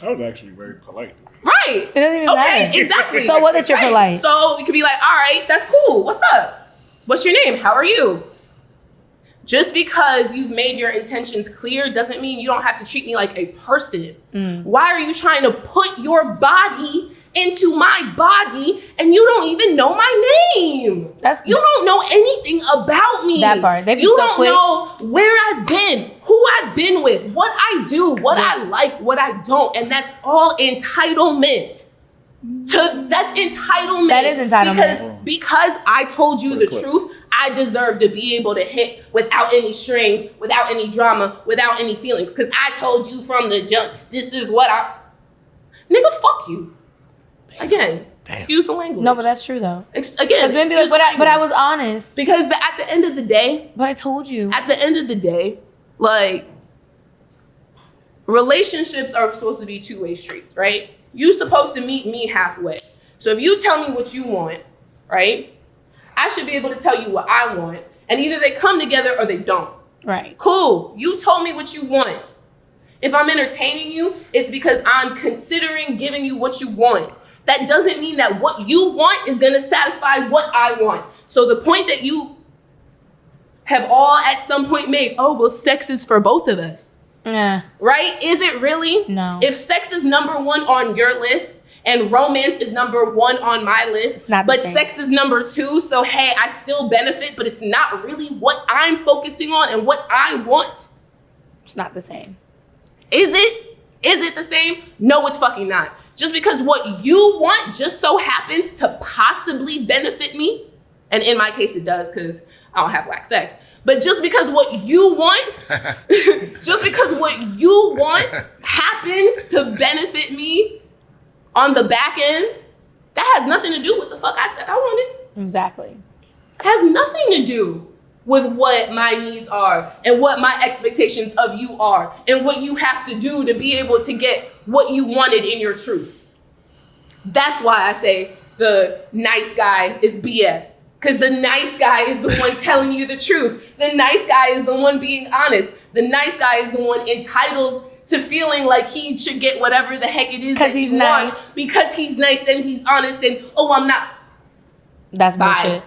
I was actually very polite. Right. It doesn't even Okay, matter. exactly. So what that you're polite? So you could be like, all right, that's cool. What's up? What's your name? How are you? Just because you've made your intentions clear doesn't mean you don't have to treat me like a person. Why are you trying to put your body into my body and you don't even know my name? You don't know anything about me. That part. They be you so don't quick. know where I've been, who I've been with, what I do, what I like, what I don't. And that's all entitlement. That's entitlement. That is entitlement. Because I told you the truth, I deserve to be able to hit without any strings, without any drama, without any feelings. Because I told you from the jump, this is what nigga, fuck you. Again, excuse the language. No, but that's true though. Again, Because men be like, but I was honest. Because at the end of the day, But I told you. at the end of the day, like, relationships are supposed to be two-way streets, right? You're supposed to meet me halfway. So if you tell me what you want, right, I should be able to tell you what I want, and either they come together or they don't. Right. Cool. You told me what you want. If I'm entertaining you, it's because I'm considering giving you what you want. That doesn't mean that what you want is going to satisfy what I want. So the point that you have all at some point made, oh, well, sex is for both of us. Yeah. Right? Is it really? No. If sex is number one on your list and romance is number one on my list, It's not the but same. sex is number two, so hey, I still benefit, but it's not really what I'm focusing on and what I want. It's not the same. Is it? Is it the same? No, it's fucking not. Just because what you want just so happens to possibly benefit me, and in my case it does because I don't have whack sex, but just because what you want, just because what you want happens to benefit me on the back end, that has nothing to do with the fuck I said I wanted. Exactly. It has nothing to do with what my needs are and what my expectations of you are and what you have to do to be able to get what you wanted in your truth. That's why I say the nice guy is BS. Because the nice guy is the one telling you the truth. The nice guy is the one being honest. The nice guy is the one entitled to feeling like he should get whatever the heck it is that he's he nice. wants. Because he's nice and he's honest and, oh, I'm not. That's Bye. bullshit.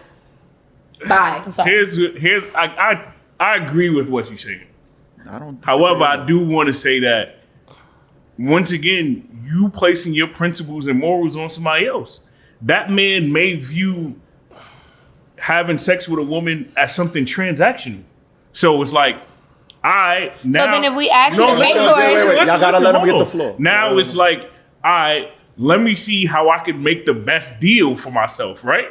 Bye. I'm sorry. Here's I agree with what you're saying. I don't. However, I do want to say that once again, you placing your principles and morals on somebody else. That man may view having sex with a woman as something transactional. So it's like, now. So then if we actually pay for it, Y'all gotta let him get hold the on. floor. Now it's like, let me see how I can make the best deal for myself, right?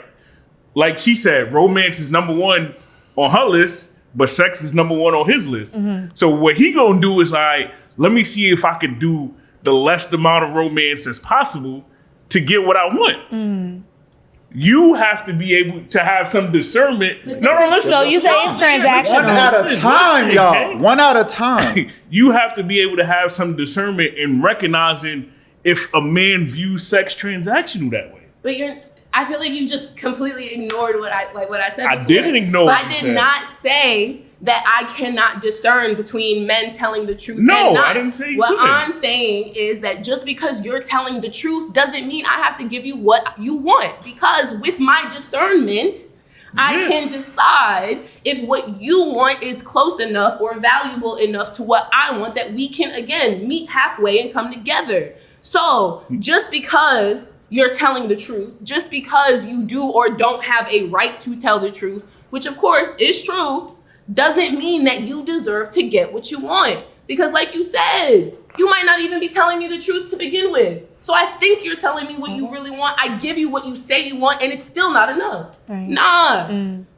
Like she said, romance is number one on her list, but sex is number one on his list. Mm-hmm. So what he gonna do is let me see if I can do the least amount of romance as possible to get what I want. Mm. You have to be able to have some discernment. Listen. So you say it's One transactional. at a Listen, time, y'all. okay? One at a time. You have to be able to have some discernment in recognizing if a man views sex transactional that way. But I feel like you just completely ignored what I said. I before. didn't ignore But what I you did said. not say that I cannot discern between men telling the truth No, and not. I didn't say you What couldn't. I'm saying is that just because you're telling the truth doesn't mean I have to give you what you want. Because with my discernment, I can decide if what you want is close enough or valuable enough to what I want that we can, again, meet halfway and come together. So just because you're telling the truth, just because you do or don't have a right to tell the truth, which of course is true, doesn't mean that you deserve to get what you want. Because like you said, you might not even be telling me the truth to begin with. So I think you're telling me what you really want. I give you what you say you want, and it's still not enough. Right. Nah.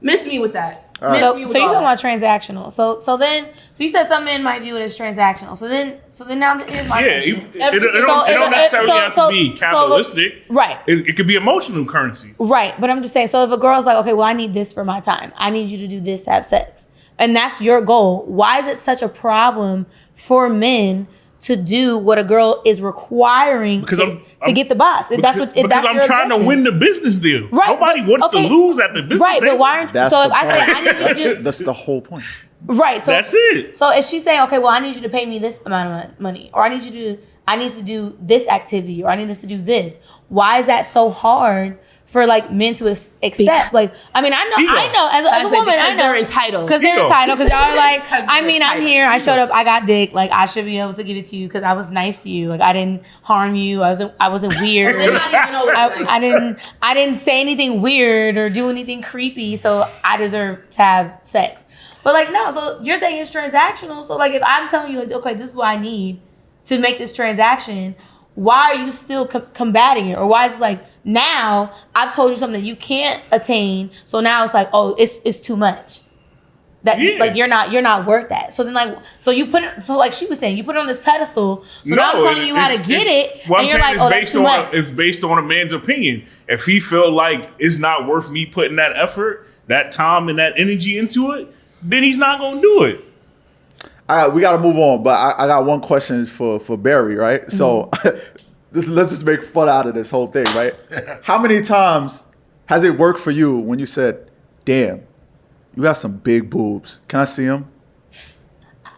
Miss me with that. All right. Miss me So with you're all talking that. about transactional. So you said some men might view it as transactional. So then now here's my Yeah, question. it don't necessarily have to be capitalistic. Right. It could be emotional currency. Right, but I'm just saying, so if a girl's like, okay, well, I need this for my time. I need you to do this to have sex. And that's your goal. Why is it such a problem for men to do what a girl is requiring to get the box? That's what. Because That's I'm your trying to objective. win the business deal. Right, Nobody wants okay. to lose at the business Right, table. but why aren't That's so? the If I say point. I need you to That's the whole point. right, so That's it. So if she's saying, okay, well, I need you to pay me this amount of money, or I need to do this activity, or I need us to do this. Why is that so hard for like men to accept? Like, I mean, I know as a woman, I know they're entitled. because they're Ego. entitled. Because y'all are like, Because I they're mean, I'm entitled. here. I showed up. I got dick. Like, I should be able to give it to you because I was nice to you. Like, I didn't harm you. I wasn't weird. They might even know what's nice. I didn't say anything weird or do anything creepy, so I deserve to have sex. But like, no, so you're saying it's transactional. So like, if I'm telling you like, okay, this is what I need to make this transaction, why are you still combating it? Or why is it like, Now I've told you something you can't attain, so now it's like, oh, it's too much. That like you're not worth that. So then you put it, so like she was saying, you put it on this pedestal. So now I'm telling you how to get it, and you're like, oh, that's too much. It's based on a man's opinion. If he feel like it's not worth me putting that effort, that time, and that energy into it, then he's not gonna do it. We got to move on, but I got one question for Barry, right? Mm-hmm. So let's just make fun out of this whole thing, right? How many times has it worked for you when you said, damn, you got some big boobs. Can I see them?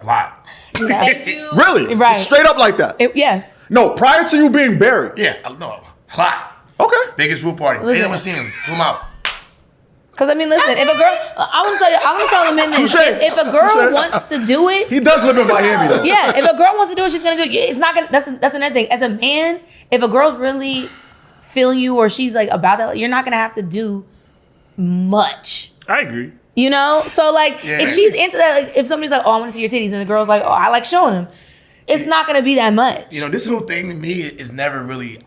A lot. Thank you. Really? Right. Straight up like that? Yes. No, prior to you being Barry. Yeah, no, a lot. Okay. Biggest pool party. They never seen him. Pull him out. Because I mean, listen, if a girl, I want to tell the men this. If a girl wants to do it, he does live in Miami though. Yeah, if a girl wants to do it, she's gonna do it. It's not gonna. That's another thing. As a man, if a girl's really feeling you or she's like about that, you're not gonna have to do much. I agree. You know, so like if she's into that, like if somebody's like, oh, I want to see your titties, and the girl's like, oh, I like showing them, it's not gonna be that much. You know, this whole thing to me is never really.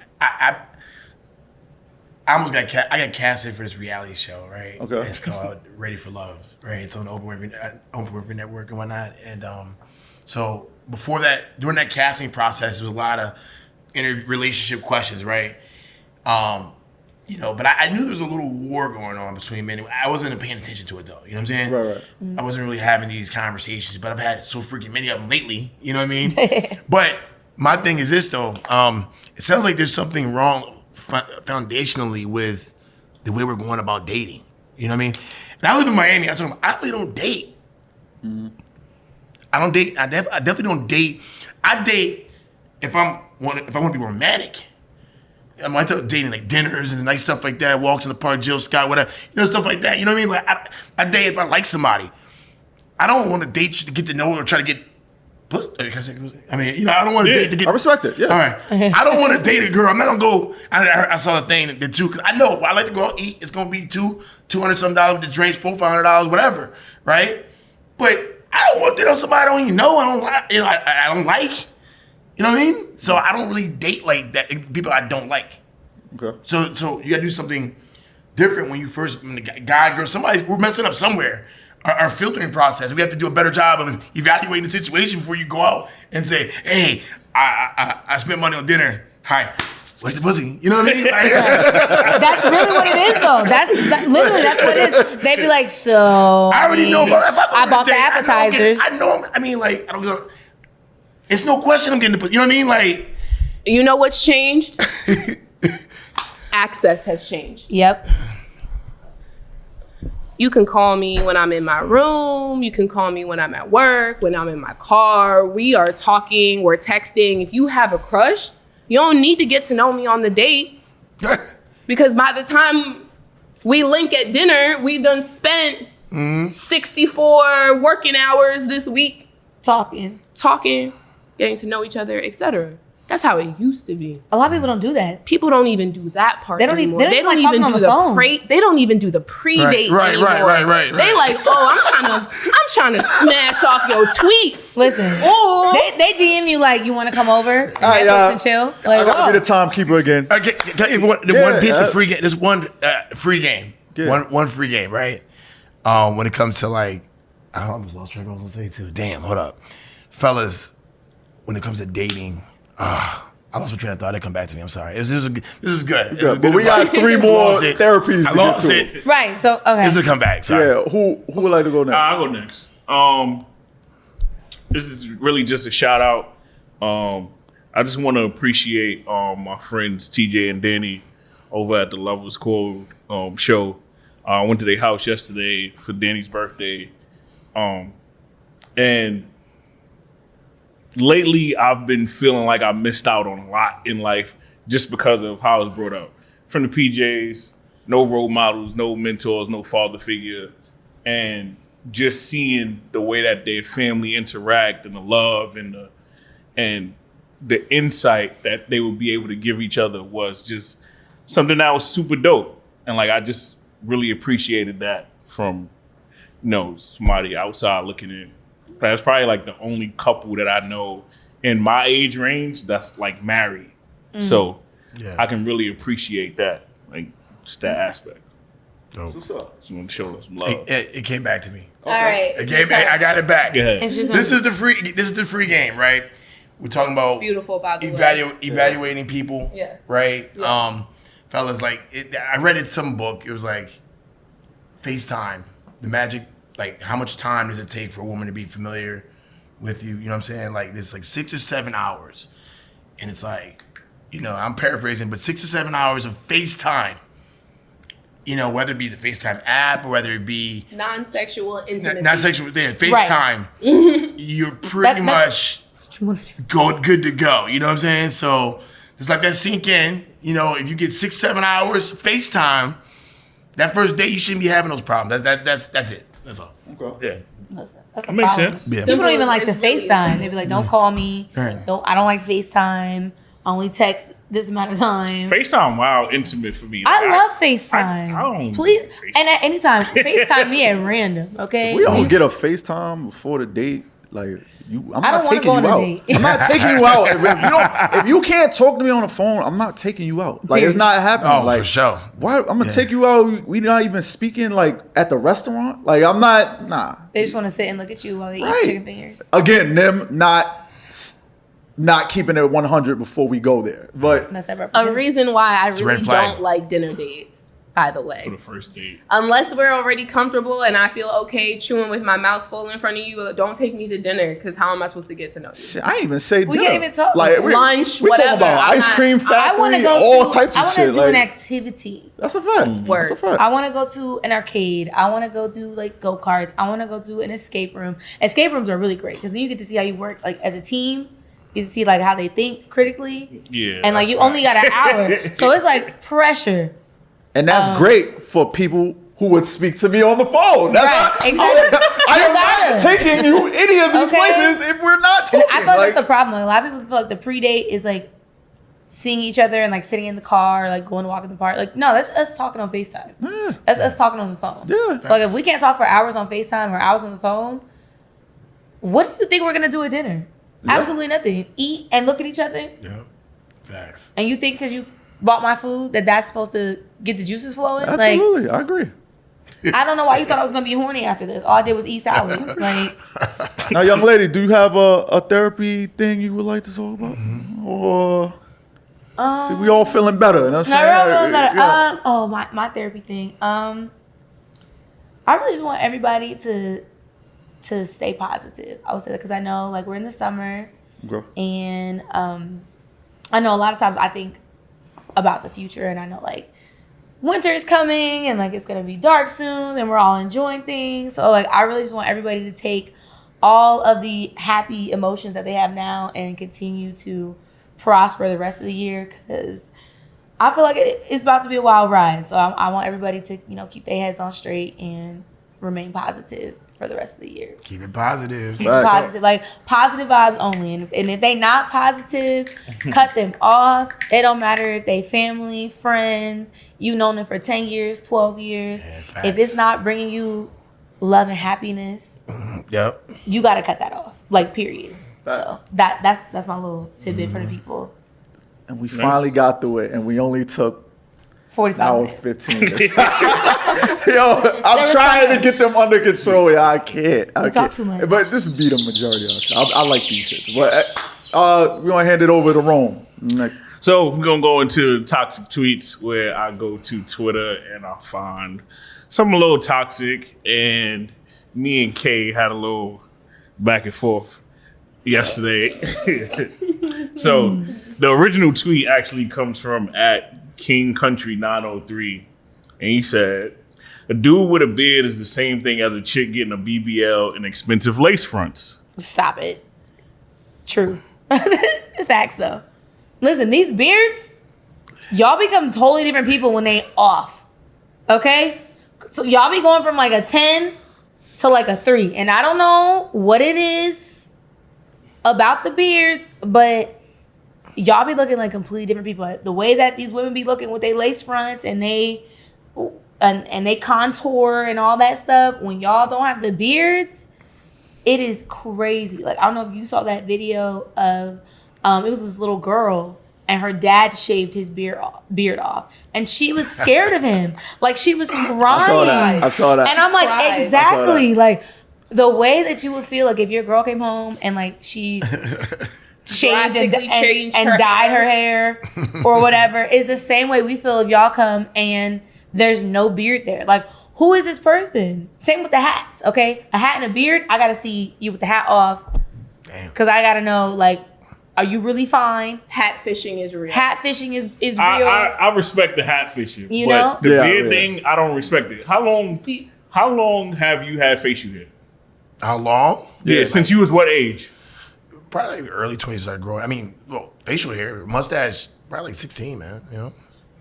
I almost got casted for this reality show, right? Okay. And it's called Ready for Love, right? It's on the Open Winfrey Network and whatnot. And so before that, during that casting process, there was a lot of relationship questions, right? You know, but I knew there was a little war going on between men. I wasn't paying attention to it though. You know what I'm saying? Right. I wasn't really having these conversations, but I've had so freaking many of them lately. You know what I mean? But my thing is this though. It sounds like there's something wrong foundationally with the way we're going about dating. You know what I mean? And I live in Miami. I told him, I really don't date. Mm-hmm. I don't date. I definitely don't date. I date if I want to be romantic. I might dating like dinners and nice stuff like that, walks in the park, Jill Scott, whatever, stuff like that. You know what I mean? Like I date if I like somebody. I don't want to date you to get to know or try to get pussy. I mean, I don't want to date to get. I respect it. Yeah. All right. I don't want to date a girl. I'm not gonna go. I saw the thing the two because I know I like to go out eat. It's gonna be $200 some with the drinks, $400, whatever, right? But I don't want to date on somebody I don't even know. I don't like. I don't like. You know what I mean? So I don't really date like that. People I don't like. Okay. So you gotta do something different when you first when the guy, girl, we're messing up somewhere. Our filtering process. We have to do a better job of evaluating the situation before you go out and say, "Hey, I spent money on dinner. Hi, where's the pussy?" You know what I mean? That's really what it is, though. That's what it is. They'd be like, "So I already know. I bought the appetizers." I know. I mean, like, I don't go. It's no question I'm getting the pussy. You know what I mean? Like, you know what's changed? Access has changed. Yep. You can call me when I'm in my room. You can call me when I'm at work, when I'm in my car. We are talking, we're texting. If you have a crush, you don't need to get to know me on the date. Because by the time we link at dinner, we've done spent 64 working hours this week. Talking, getting to know each other, etc. That's how it used to be. A lot of people don't do that. People don't even do that part anymore. They don't even do the pre-date anymore. Right. They like, oh, I'm trying to smash off your tweets. Listen, they DM you like, you want to come over and chill? Like, I gotta be the timekeeper again. One piece of free game. There's one free game. Yeah. One free game, right? When it comes to like, I almost lost track of what I was gonna say too. Damn, hold up, fellas. When it comes to dating. I lost my train of thought. They come back to me. I'm sorry. This is good. But we got 3 more therapies. I lost it. Right. So okay. This will come back. Sorry. Yeah. Who would like to go next? I'll go next. This is really just a shout out. I just want to appreciate my friends TJ and Danny over at the Lovers Code show. I went to their house yesterday for Danny's birthday, and lately, I've been feeling like I missed out on a lot in life just because of how I was brought up. From the PJs, no role models, no mentors, no father figure. And just seeing the way that their family interact and the love and the insight that they would be able to give each other was just something that was super dope. And like I just really appreciated that from somebody outside looking in. That's probably like the only couple that I know in my age range that's like married. So Yeah. I can really appreciate that, like just that aspect. Dope. What's up? Just want to show them some love. It came back to me. All right. It came back. I got it back. Go ahead. It's just This is the free game, right? We're talking about Beautiful, by the way. evaluating people. Yes. Right? Yes. Fellas, like I read it some book. It was like FaceTime. The magic, like how much time does it take for a woman to be familiar with you? You know what I'm saying? Like this like 6 or 7 hours. And it's like, I'm paraphrasing, but 6 or 7 hours of FaceTime. Whether it be the FaceTime app or whether it be Non-sexual intimacy. not sexual, FaceTime, you're pretty much good to go. You know what I'm saying? So it's like that sink in. If you get 6, 7 hours FaceTime, that first day you shouldn't be having those problems. That's it. That's all. Okay. Yeah. That's the That makes problem. sense. Yeah. People don't even like to It's really FaceTime. They be like, don't call me. Right. I don't like FaceTime. I only text this amount of time. FaceTime, wow, intimate for me. I love FaceTime. I don't Please, do FaceTime. and at any time, FaceTime me at random, okay? We don't get a FaceTime before the date. Like I'm I not don't wanna taking go you on a out. date. I'm not taking you out. If you can't talk to me on the phone, I'm not taking you out. Like it's not happening. Oh, like, for sure. Why? I'm gonna take you out. We not even speaking like at the restaurant. Like I'm not. Nah. They just want to sit and look at you while they Right. eat chicken fingers. Again, them not keeping it 100 before we go there. But That's that A represents. reason why I a really red flag. don't like dinner dates, by the way. For the first date. Unless we're already comfortable and I feel okay chewing with my mouth full in front of you, don't take me to dinner because how am I supposed to get to know you? shit, I ain't even say We dinner. can't even talk. Like Lunch, we talking whatever. about I'm ice not- cream I factory, want to go all to. types I of want to shit. do Like an activity. that's a fact. Word. That's a fact. I want to go to an arcade. I want to go do like go karts. I want to go to an escape room. Escape rooms are really great because then you get to see how you work like as a team. You get to see like how they think critically, Yeah. and like that's you only got an right. hour, so it's like pressure. And that's great for people who would speak to me on the phone. That's Right, not, exactly. I You am gotta. not taking you any of these Okay. places if we're not And talking. I feel like Like, that's the problem. A lot of people feel like the pre-date is like seeing each other and like sitting in the car, like going to walk in the park. Like no, that's us talking on FaceTime. That's us talking on the phone. Yeah. So like if we can't talk for hours on FaceTime or hours on the phone, what do you think we're gonna do at dinner? Yeah. Absolutely nothing. Eat and look at each other. Yeah. Facts. And you think because you bought my food that's supposed to get the juices flowing? absolutely, I agree. Like, I don't know why you thought I was going to be horny after this. All I did was eat salad. Like, Now, young lady, do you have a therapy thing you would like to talk about? Or see, we all feeling better. You know what no, I'm saying? real better. Yeah. My therapy thing. I really just want everybody to stay positive. I would say that because I know, like, we're in the summer. Okay. And I know a lot of times I think about the future, and I know like winter is coming and like it's gonna be dark soon and we're all enjoying things. So like I really just want everybody to take all of the happy emotions that they have now and continue to prosper the rest of the year, because I feel like it's about to be a wild ride. So I want everybody to, keep their heads on straight and remain positive for the rest of the year. Keep it positive. Keep Right. positive, like positive vibes only. And if they not positive, cut them off. It don't matter if they family, friends, you known them for 10 years, 12 years. Yeah, If facts. it's not bringing you love and happiness, Yep. you got to cut that off. Like, period. Facts. So that's my little tidbit for the people. And we finally got through it, and we only took 45 hour minutes. 15 minutes. Yo, I'm was trying so to get them under control. Yeah, I can't. I We talk can't. too much. But this be the majority of it. I like these shits. But we're going to hand it over to Rome. Like, So we're gonna go into toxic tweets, where I go to Twitter and I find something a little toxic, and me and Kay had a little back and forth yesterday. So the original tweet actually comes from @KingCountry903, and he said, "A dude with a beard is the same thing as a chick getting a BBL and expensive lace fronts." Stop it. True. Facts, though. Listen, these beards, y'all become totally different people when they off. Okay? So y'all be going from like a 10 to like a 3. And I don't know what it is about the beards, but y'all be looking like completely different people. The way that these women be looking with their lace fronts and they contour and all that stuff, when y'all don't have the beards, it is crazy. Like, I don't know if you saw that video of, it was this little girl and her dad shaved his beard off. And she was scared of him. Like, she was crying. I saw that. And I'm like, Cried. exactly. Like, the way that you would feel, like, if your girl came home and, like, she shaved and Drastically changed her dyed her hair or whatever, is the same way we feel if y'all come and there's no beard there. Like, who is this person? Same with the hats, okay? A hat and a beard, I gotta see you with the hat off. Damn. Because I gotta know, like, are you really fine? Hat fishing is real. Hat fishing is real. I respect the hat fishing. You but know? the Yeah, beard yeah. thing, I don't respect it. How long have you had facial hair? How long? Yeah, since you was what age? Probably like early 20s started growing. I mean, well, facial hair, mustache, probably like 16, man.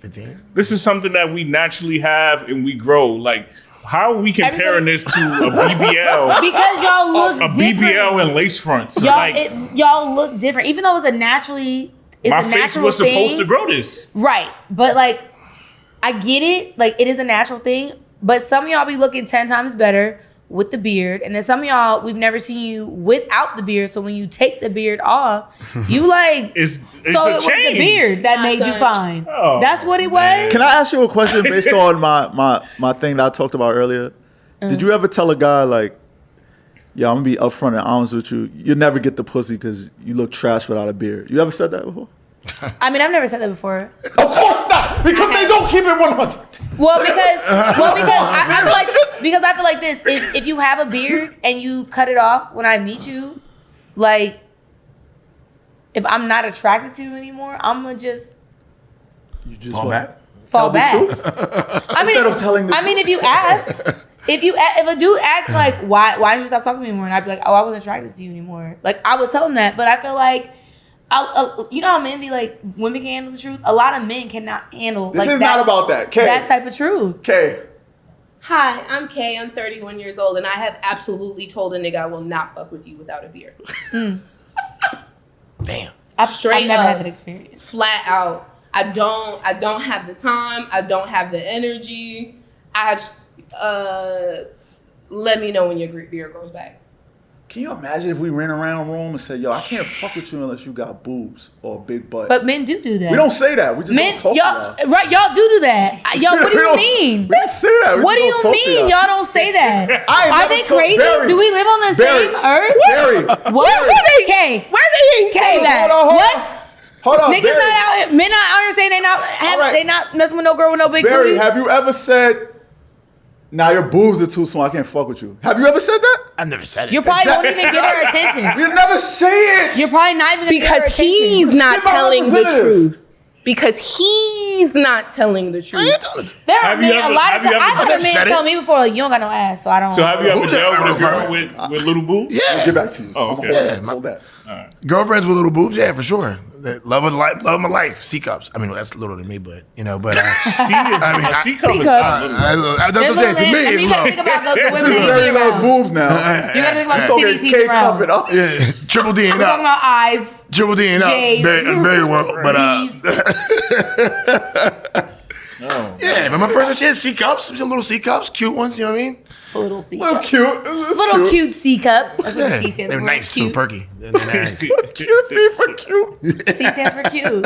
15. This is something that we naturally have and we grow. Like, how are we comparing this to a BBL? Because y'all look a different. BBL and lace fronts. Y'all, Like, y'all look different. Even though it's a my face natural was supposed thing. to grow this. Right. But, like, I get it. Like, it is a natural thing. But some of y'all be looking 10 times better with the beard. And then some of y'all, we've never seen you without the beard. So when you take the beard off, you like... It's so a it was the change. beard that My made you son. fine. Oh, That's what it was? Can I ask you a question based on my thing that I talked about earlier? Did you ever tell a guy, like, yo, I'm gonna be upfront and honest with you, you'll never get the pussy because you look trash without a beard? You ever said that before? I mean, I've never said that before. Of course not, because they don't keep it 100. Well, because I feel like this. If you have a beard and you cut it off when I meet you, like, if I'm not attracted to you anymore, I'm gonna just You just Fall back? fall Tell the back. I mean, Instead of telling the if you ask, if a dude asks like, why didn't you stop talking to me anymore? And I'd be like, oh, I wasn't attracted to you anymore. Like, I would tell him that, but I feel like, you know how men be like, women can handle the truth. A lot of men cannot handle. This like, is that, not about that. Kay. that type of truth. Kay. Hi, I'm Kay. I'm 31 years old, and I have absolutely told a nigga I will not fuck with you without a beard. Damn. I've Straight never up. had that experience. Flat out. I don't have the time. I don't have the energy. Let me know when your beard grows back. Can you imagine if we ran around Rome and said, yo, I can't fuck with you unless you got boobs or a big butt? But men do that. We don't say that. We just Men, don't talk y'all, to y'all. right? Y'all do that. Y'all, what do We you don't- mean? We don't say that. We What do just you don't talk to mean? Y'all don't say that. I ain't Are never they told- crazy? Barry. Do we live on the Barry. same earth? Barry. What? Okay. Where they ain't Okay. say that? Hold on. What? Hold on. Niggas Barry. not out here. Men not out here saying they not messing with no girl with no big Barry, booty. have you ever said, nah, your boobs are too small, I can't fuck with you? Have you ever said that? I've never said it. You probably won't even give her attention. You never say it. You're probably not even gonna give her Because attention. he's not Shit, my telling the representative. truth. Because he's not telling the truth. There are Have you men, ever- a lot of have you times. ever- I've I've heard said men it. tell me before, like, you don't got no ass, so I don't. So have you ever Who's dealt that? with a girl with little boobs? Yeah. I'll get back to you. Oh, I'm okay. gonna hold that. Yeah, Hold that. Girlfriends with little boobs, yeah, for sure. Love of life, love of my life. C cups. I mean, well, that's little to me, but C cup C is cups. not little. that's what I'm saying. To me, I mean, you it's gotta low. think about the This women is he Barry be loves around. boobs now. You gotta think about the Talking titties he's K around. cup it up. Yeah, triple D and We're talking up. about eyes. Triple D and up. J's. Very well. But No. yeah, but my first one, she had C cups. Some little C cups, cute ones. You know what I mean? Little C Little cups. cute. It's Little cute C cups. That's what Yeah, the C stands they for. were nice too, Cute. perky. They're nice. Cute, see for cute. C stands for cute.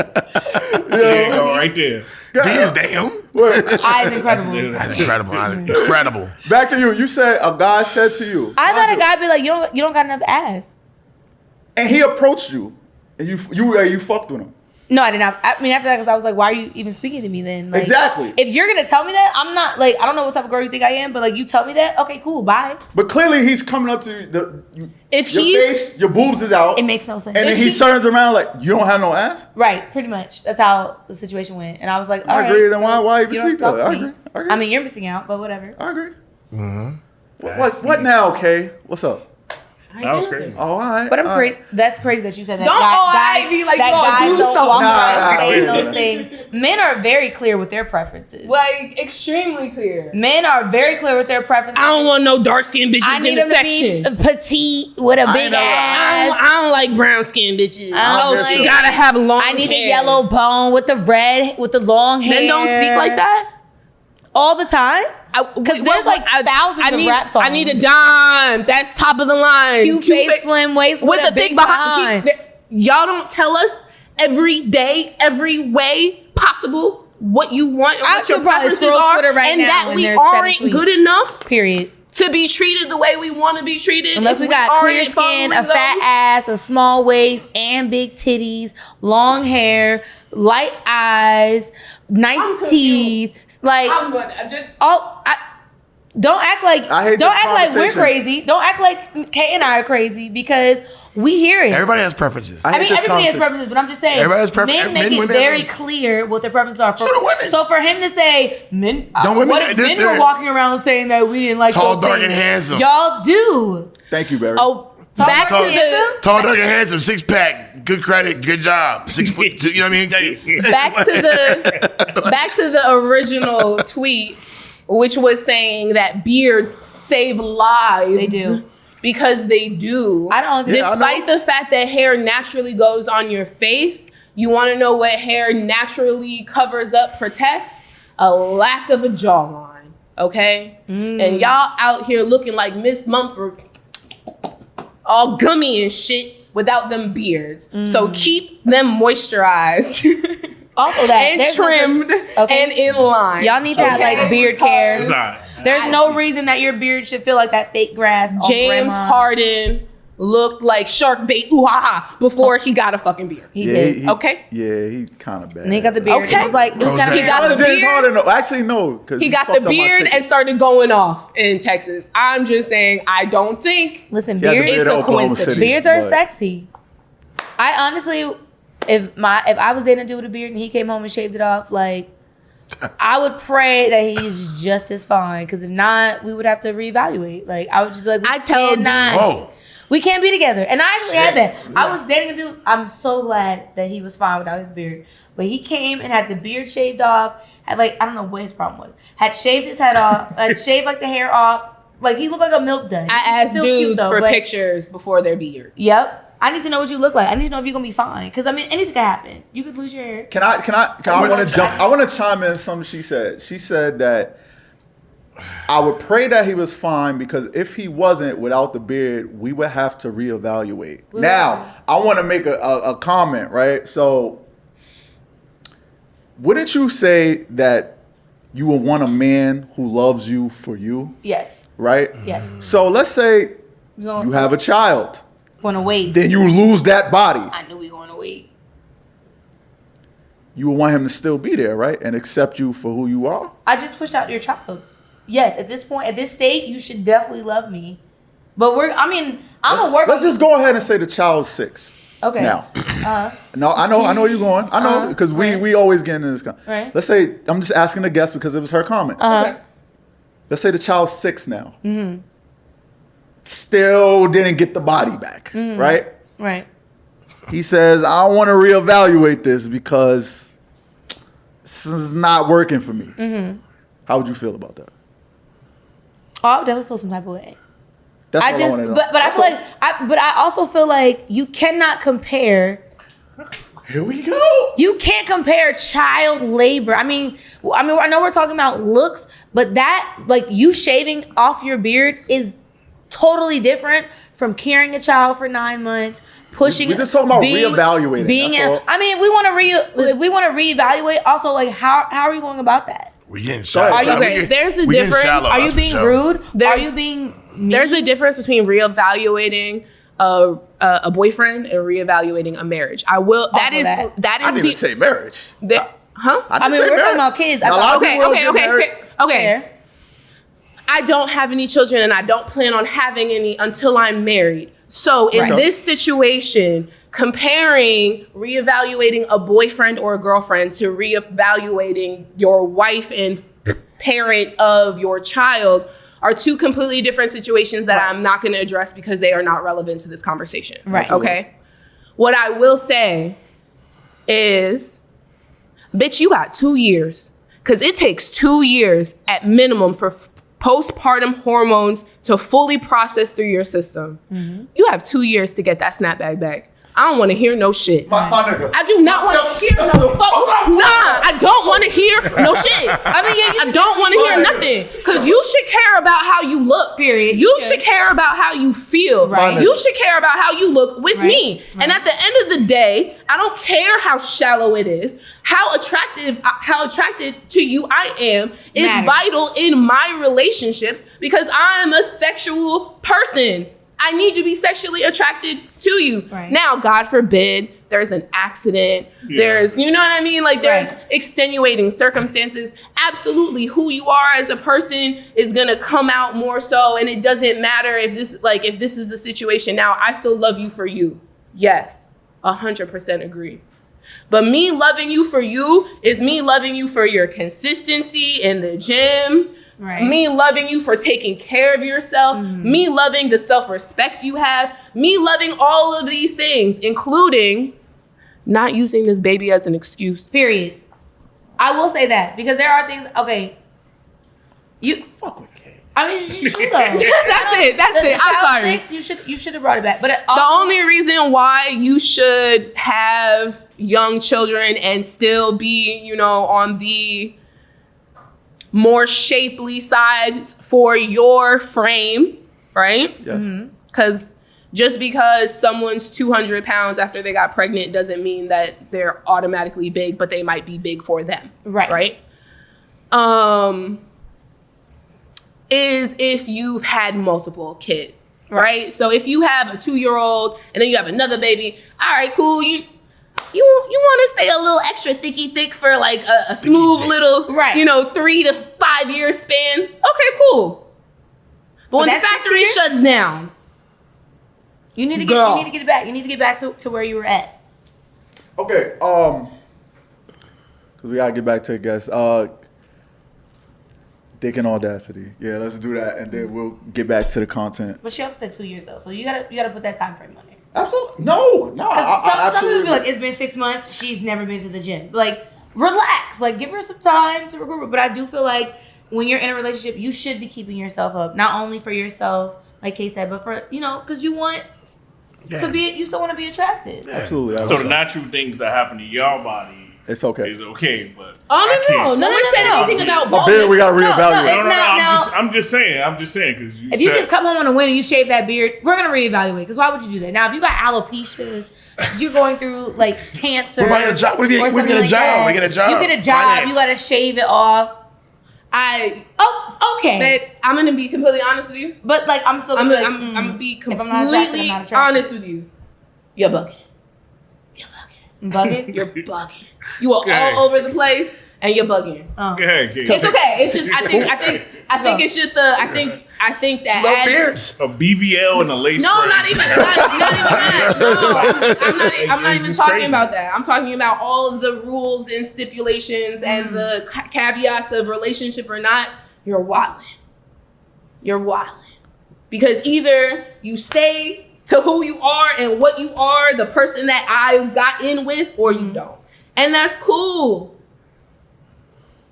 There you go, right there. D is damn. Wait, Eyes incredible. That's incredible. Incredible. back to you. You said a guy said to you. I've had a guy be like, you don't got enough ass. And he approached you. And you fucked with him. No, I did not. I mean, after that, because I was like, why are you even speaking to me then? Like, Exactly. If you're going to tell me that, I'm not, like, I don't know what type of girl you think I am, but, like, you tell me that, okay, cool, bye. But clearly he's coming up to you. If Your he's face, your boobs is out. It makes no sense. And then he turns around like, you don't have no ass? Right, pretty much. That's how the situation went. And I was like, all I right. agree. Then why even you don't speak to talk her? I me. agree. I agree. I mean, you're missing out, but whatever. I agree. Mm-hmm. What now, Kay? What's up? That was crazy. Oh, all right. But I'm all crazy. right. That's crazy that you said that. Don't Guy- be like, that you gonna guys do don't something. walk Nah, around saying nah, those nah. things. Men are very clear with their preferences. like extremely clear. Men are very clear with their preferences. I don't want no dark skinned bitches I need in them the to be section. petite with a big never- ass. I don't like brown skinned bitches. I don't Oh, she like- gotta have long I need the hair. yellow bone with the red, with the long hair. Men don't speak like that. all the time. Because there's like thousands of rap songs. I need a dime. That's top of the line. Cute face, slim waist with a big thick behind. Y'all don't tell us every day, every way possible what you want and I what your could probably preferences scroll are, Twitter right and now that and we there's 7 aren't tweets. good enough Period. to be treated the way we want to be treated. Unless if we got aren't clear skin, a following fat those. ass, a small waist, and big titties, long hair, light eyes, nice confused. teeth. Like I'm good. I just, don't act like I hate don't this act like we're conversation. crazy. Don't act like Kay and I are crazy because we hear it. Everybody has preferences. I I hate mean, this everybody has conversation. preferences, but I'm just saying, Everybody has preferences. men make Men, it women, very everyone. clear what their preferences are. So do women. So for him to say, men, Don't women- what if they're- men were they're- walking around saying that we didn't like Tall, those dark, things? and handsome. Y'all do. Thank you, Barry. oh, back to Tall, the tall, dark, and handsome, 6-pack, good credit, good job, 6 foot. You know what I mean? back to the original tweet, which was saying that beards save lives. They do. Because they do. I don't. Yeah, I Despite know. the fact that hair naturally goes on your face, you want to know what hair naturally covers up, protects? A lack of a jawline. Okay? And y'all out here looking like Miss Mumford, all gummy and shit without them beards. So keep them moisturized. Also that and there's trimmed Okay. and in line. Y'all need to have like beard care. It's all right. There's no reason that your beard should feel like that fake grass. On James grandma's. Harden looked like shark bait ooh ha ha before he got a fucking beard. He did. Okay. Yeah, he kind of bad. And he got the beard. Okay. It was like it was kind of He got How the did James beard. Harden know? Actually, no, because He got the beard and started going off in Texas. I'm just saying, I don't think Listen, He had the beard. beard it's in a Oklahoma coincidence. City, Beards are but- sexy. I honestly, if I was dating a dude with a beard and he came home and shaved it off, like I would pray that he's just as fine. Because if not, we would have to reevaluate. Like I would just be like, I tell Whoa. we can't be together. And I actually had that. I was dating a dude. I'm so glad that he was fine without his beard. But he came and had the beard shaved off. Had like I don't know what his problem was. Had shaved his head off. Had shaved like the hair off. Like he looked like a milk dud. I He's asked still cute, dudes though, for but- pictures before their beard. Yep. I need to know what you look like. I need to know if you're gonna be fine. Cause I mean anything could happen. You could lose your hair. Can I want to jump? I want to chime in something she said. She said that I would pray that he was fine because if he wasn't without the beard, we would have to reevaluate. would Now, have I want to make a comment, right? So, wouldn't you say that you would want a man who loves you for you, Yes. right? Yes. So, let's say you have a child, Gonna wait. then you lose that body. I knew we were gonna wait. You would want him to still be there, right? And accept you for who you are. I just pushed out your child. Yes, at this point, at this state, you should definitely love me. But I'm gonna work. Let's just go ahead and say the child's 6. Okay. Now, Uh-huh. no, I know you're going. I know because right. we always get into this. Right. Let's say I'm just asking the guest because it was her comment. Uh-huh. Let's say the child's 6 now. Still didn't get the body back, right? Right. He says, I want to reevaluate this because this is not working for me. How would you feel about that? Oh, I would definitely feel some type of way. That's I all I just, want to know. but I That's feel all. like, but I also feel like you cannot compare. Here we go. You can't compare child labor. I mean, I know we're talking about looks, but that like you shaving off your beard is totally different from carrying a child for 9 months, pushing. We're just talking about reevaluating, Being, that's all. I mean, we want to if we want to reevaluate. Also, like how are you going about that? We getting shallow. Are you- okay, there's a we getting difference. shallow, Are you that's for being sure. rude? Are There's- you being mean? There's a difference between reevaluating a boyfriend and reevaluating a marriage. I will. That Also is that. that I is didn't the. even say marriage. Huh? I mean, we're talking about kids. A lot of Okay, people don't okay, get okay, married. okay. Fair. I don't have any children and I don't plan on having any until I'm married. So in Right. this situation, comparing reevaluating a boyfriend or a girlfriend to reevaluating your wife and parent of your child are two completely different situations that I'm not going to address because they are not relevant to this conversation. Right. Okay. What I will say is, bitch, you got 2 years. Because it takes 2 years at minimum for postpartum hormones to fully process through your system. You have 2 years to get that snapback back. I don't want to hear no shit. My nigga. I do not want to hear no fuck. Nah, I don't want to hear no shit. I mean, I don't want to hear nothing. Because you should care about how you look. Period. You should care about how you feel. Right. You should care about how you look with me. Right. And at the end of the day, I don't care how shallow it is. How attracted to you I am is vital in my relationships because I am a sexual person. I need to be sexually attracted to you. Right. Now, God forbid, there's an accident. Yeah. There's, you know what I mean? Like there's extenuating circumstances. Absolutely, who you are as a person is gonna come out more so, and it doesn't matter if this is the situation now. I still love you for you. Yes, 100% agree. But me loving you for you is me loving you for your consistency in the gym. Right. Me loving you for taking care of yourself, me loving the self-respect you have, me loving all of these things, including not using this baby as an excuse. Period. I will say that because there are things, okay, you fuck with Kay. I mean, you should though. That's it. I'm sorry. You should have brought it back. But the only reason why you should have young children and still be, you know, on the more shapely side for your frame, right? Yes. Because just because someone's 200 pounds after they got pregnant doesn't mean that they're automatically big, but they might be big for them. Right? Is if you've had multiple kids, right? So if you have a 2-year-old and then you have another baby, all right, cool. You want to stay a little extra thick for like a smooth little, you know, 3 to 5 year span. Okay, cool. But when the factory shuts down, you need to get it back. You need to get back to where you were at. Okay. Cause we gotta get back to it, guys. Dick and Audacity. Yeah, let's do that, and then we'll get back to the content. But she also said 2 years though, so you gotta put that time frame on there. Absolutely. No. Some people be like, it's been 6 months. She's never been to the gym. Like, relax. Like, give her some time to recover. But I do feel like when you're in a relationship, you should be keeping yourself up, not only for yourself, like Kay said, but for, you know, because you want to be. You still want to be attracted. Yeah. Absolutely. So the natural things that happen to your body. It's okay. It's okay, but no one said anything about balding. Beard, we gotta reevaluate. No. I'm just saying because if you just come home on a win and you shave that beard, we're gonna reevaluate. Because why would you do that? Now, if you got alopecia, you're going through like cancer. We get a job. We get a job. We get a job. You get a job. Finance. You gotta shave it off. Okay. But I'm gonna be completely honest with you. But like, I'm still. I'm gonna be completely honest with you. You're bugging. Bugging? You're bugging. You are all over the place and you're bugging. It's okay. It's just I think it's just I think that beards. A BBL and a lace. No, not even that. No, I'm not even talking about that. I'm talking about all of the rules and stipulations and the caveats of relationship or not. You're wilding. Because either you stay to who you are and what you are, the person that I got in with, or you don't. And that's cool.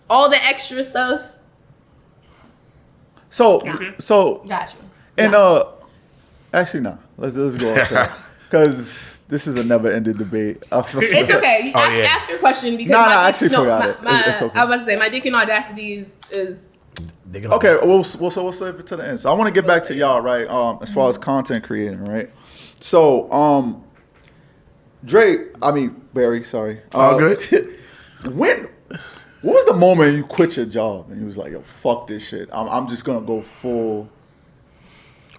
All the extra stuff. So gotcha. And actually no. Let's go on because this is a never-ending debate. It's okay. Ask your question because I actually forgot it. It's okay. I was about to say my dick and audacity is okay. We'll save it to the end. So I want to get back to y'all, right? As far as content creating, right? So Barry, sorry. All good. What was the moment you quit your job and you was like, yo, fuck this shit. I'm just gonna go full.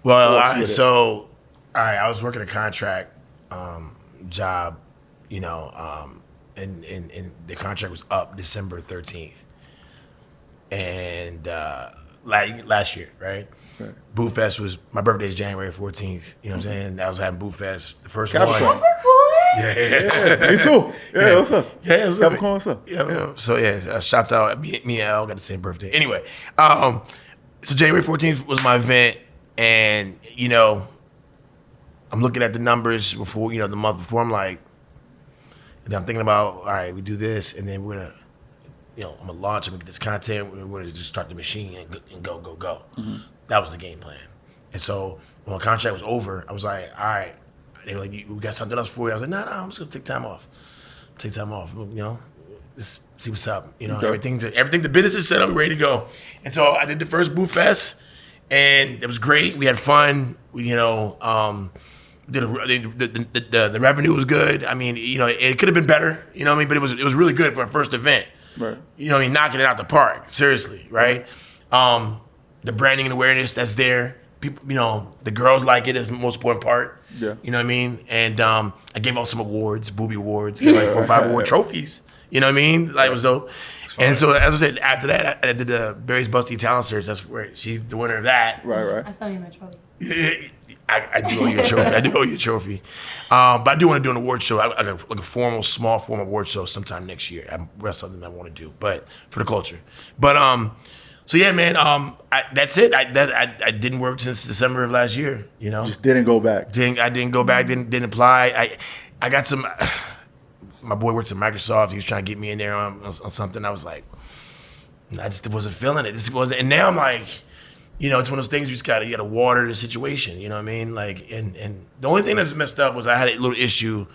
Well, I was working a contract job, you know, and the contract was up December 13th. And last year, right? Boo Fest was, my birthday is January 14th. You know what I'm saying? I was having Boo Fest, the first one. Yeah. Me too. Yeah, what's up? Yeah, what's up? Capricorn, what's up? Yeah. So shouts out. Me and Al got the same birthday. Anyway, so January 14th was my event, and you know, I'm looking at the numbers before, you know, the month before. I'm like, and I'm thinking about, all right, we do this, and then we're gonna, you know, I'm gonna launch, I'm gonna get this content, we're gonna just start the machine and go. Mm-hmm. That was the game plan. And so when my contract was over, I was like, all right, they were like, "We got something else for you." I was like, "No, I'm just gonna take time off. Just see what's up. Everything the business is set up, ready to go." And so I did the first Boo Fest, and it was great. We had fun. The revenue was good. I mean, it could have been better. But it was really good for a first event. Right. Knocking it out the park. Seriously, right? The branding and awareness that's there. People, the girls like it is the most important part. Yeah. You know what I mean? And I gave out some awards, booby awards, like 4 or 5 award trophies. You know what I mean? Like, it was dope. And so, as I said, after that, I did the Barry's Busty Talent Search. That's where she's the winner of that. Right. I still need my trophy. I do owe you a trophy. But I do want to do an award show, like a small formal award show sometime next year. That's something I want to do, but for the culture. But so yeah, man. That's it. I didn't work since December of last year. Just didn't go back. I didn't go back. Didn't apply. I got some. My boy works at Microsoft. He was trying to get me in there on something. I was like, I just wasn't feeling it. This wasn't. And now I'm like, it's one of those things you gotta water the situation. You know what I mean? Like, and the only thing that's messed up was I had a little issue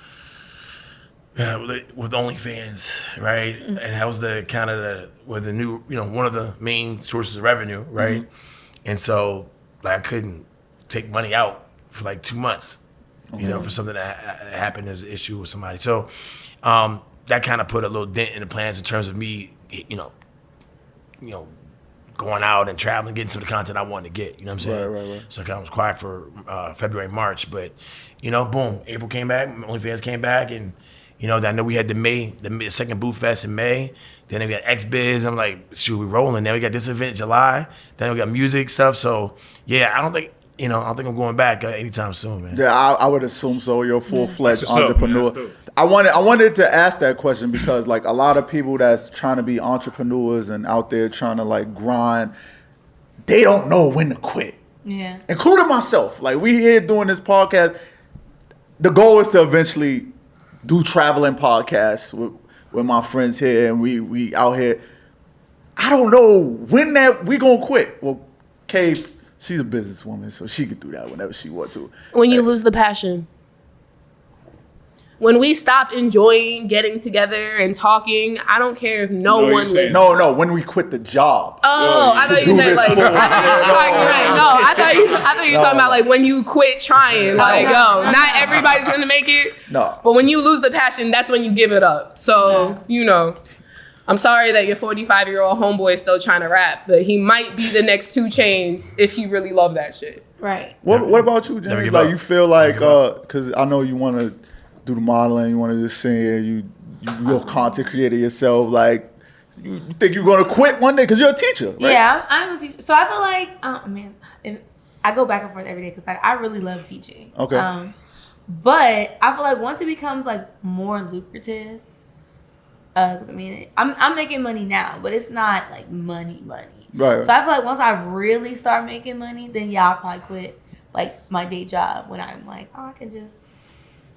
with OnlyFans, right? Mm-hmm. And that was the new, one of the main sources of revenue, right? Mm-hmm. And so, like, I couldn't take money out for like 2 months, for something that happened as an issue with somebody. So that kind of put a little dent in the plans in terms of me, going out and traveling, getting some of the content I wanted to get. You know what I'm saying? Right. So I kind of was quiet for February, March, but boom, April came back, OnlyFans came back, and I know we had the second Boo Fest in May. Then we got XBiz. I'm like, shoot, we rolling. Then we got this event in July. Then we got music stuff. So yeah, I don't think I'm going back anytime soon, man. Yeah, I would assume so. You're a full-fledged entrepreneur. Up, man? I wanted to ask that question because like a lot of people that's trying to be entrepreneurs and out there trying to like grind, they don't know when to quit. Yeah. Including myself. Like we here doing this podcast. The goal is to eventually do traveling podcasts with my friends here and we out here. I don't know when that we gonna quit. Well, Kay, she's a businesswoman, so she could do that whenever she wants to. When you lose the passion. When we stop enjoying getting together and talking, I don't care if no one listens. No, when we quit the job. Oh, I thought you meant like, I thought you were talking about like when you quit trying. Like, not everybody's gonna make it. No. But when you lose the passion, that's when you give it up. So, I'm sorry that your 45-year-old homeboy is still trying to rap, but he might be the next 2 Chainz if he really loved that shit. Right. What about you, James? Like you feel like, because I know you want to do the modeling, you want to just sing, you real content creator yourself. Like, you think you're gonna quit one day because you're a teacher, right? Yeah, I'm a teacher. So I feel like, I go back and forth every day because I really love teaching. Okay. But I feel like once it becomes like more lucrative, because I'm making money now, but it's not like money. Right. So I feel like once I really start making money, then I'll probably quit like my day job when I'm like, I can just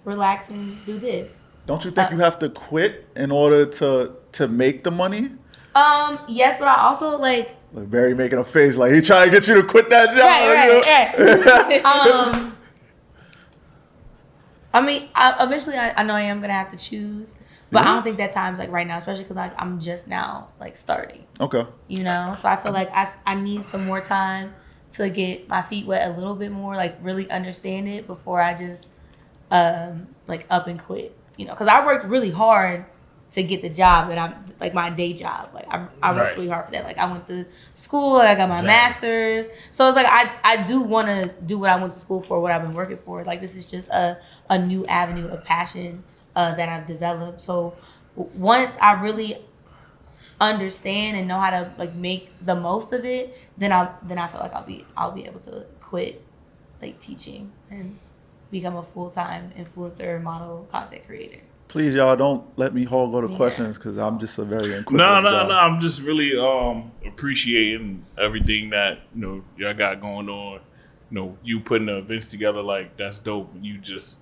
relax and do this. Don't you think you have to quit in order to make the money? Yes, but I also like Barry making a face like he trying to get you to quit that job. Right. Eventually I know I am gonna have to choose, but I don't think that time's like right now, especially because I'm just now like starting. Okay. So I feel like I need some more time to get my feet wet a little bit more, like really understand it before I just like up and quit. Because I worked really hard to get the job that I'm like my day job. Like I worked really hard for that. Like I went to school, I got my master's. So it's like I do want to do what I went to school for, what I've been working for. Like this is just a new avenue of passion that I've developed. So once I really understand and know how to like make the most of it, then I feel like I'll be able to quit like teaching and become a full-time influencer, model, content creator. Please, y'all, don't let me hog all the questions because I'm just a very inquisitive guy. No. I'm just really appreciating everything that y'all got going on. You putting the events together, like that's dope. You just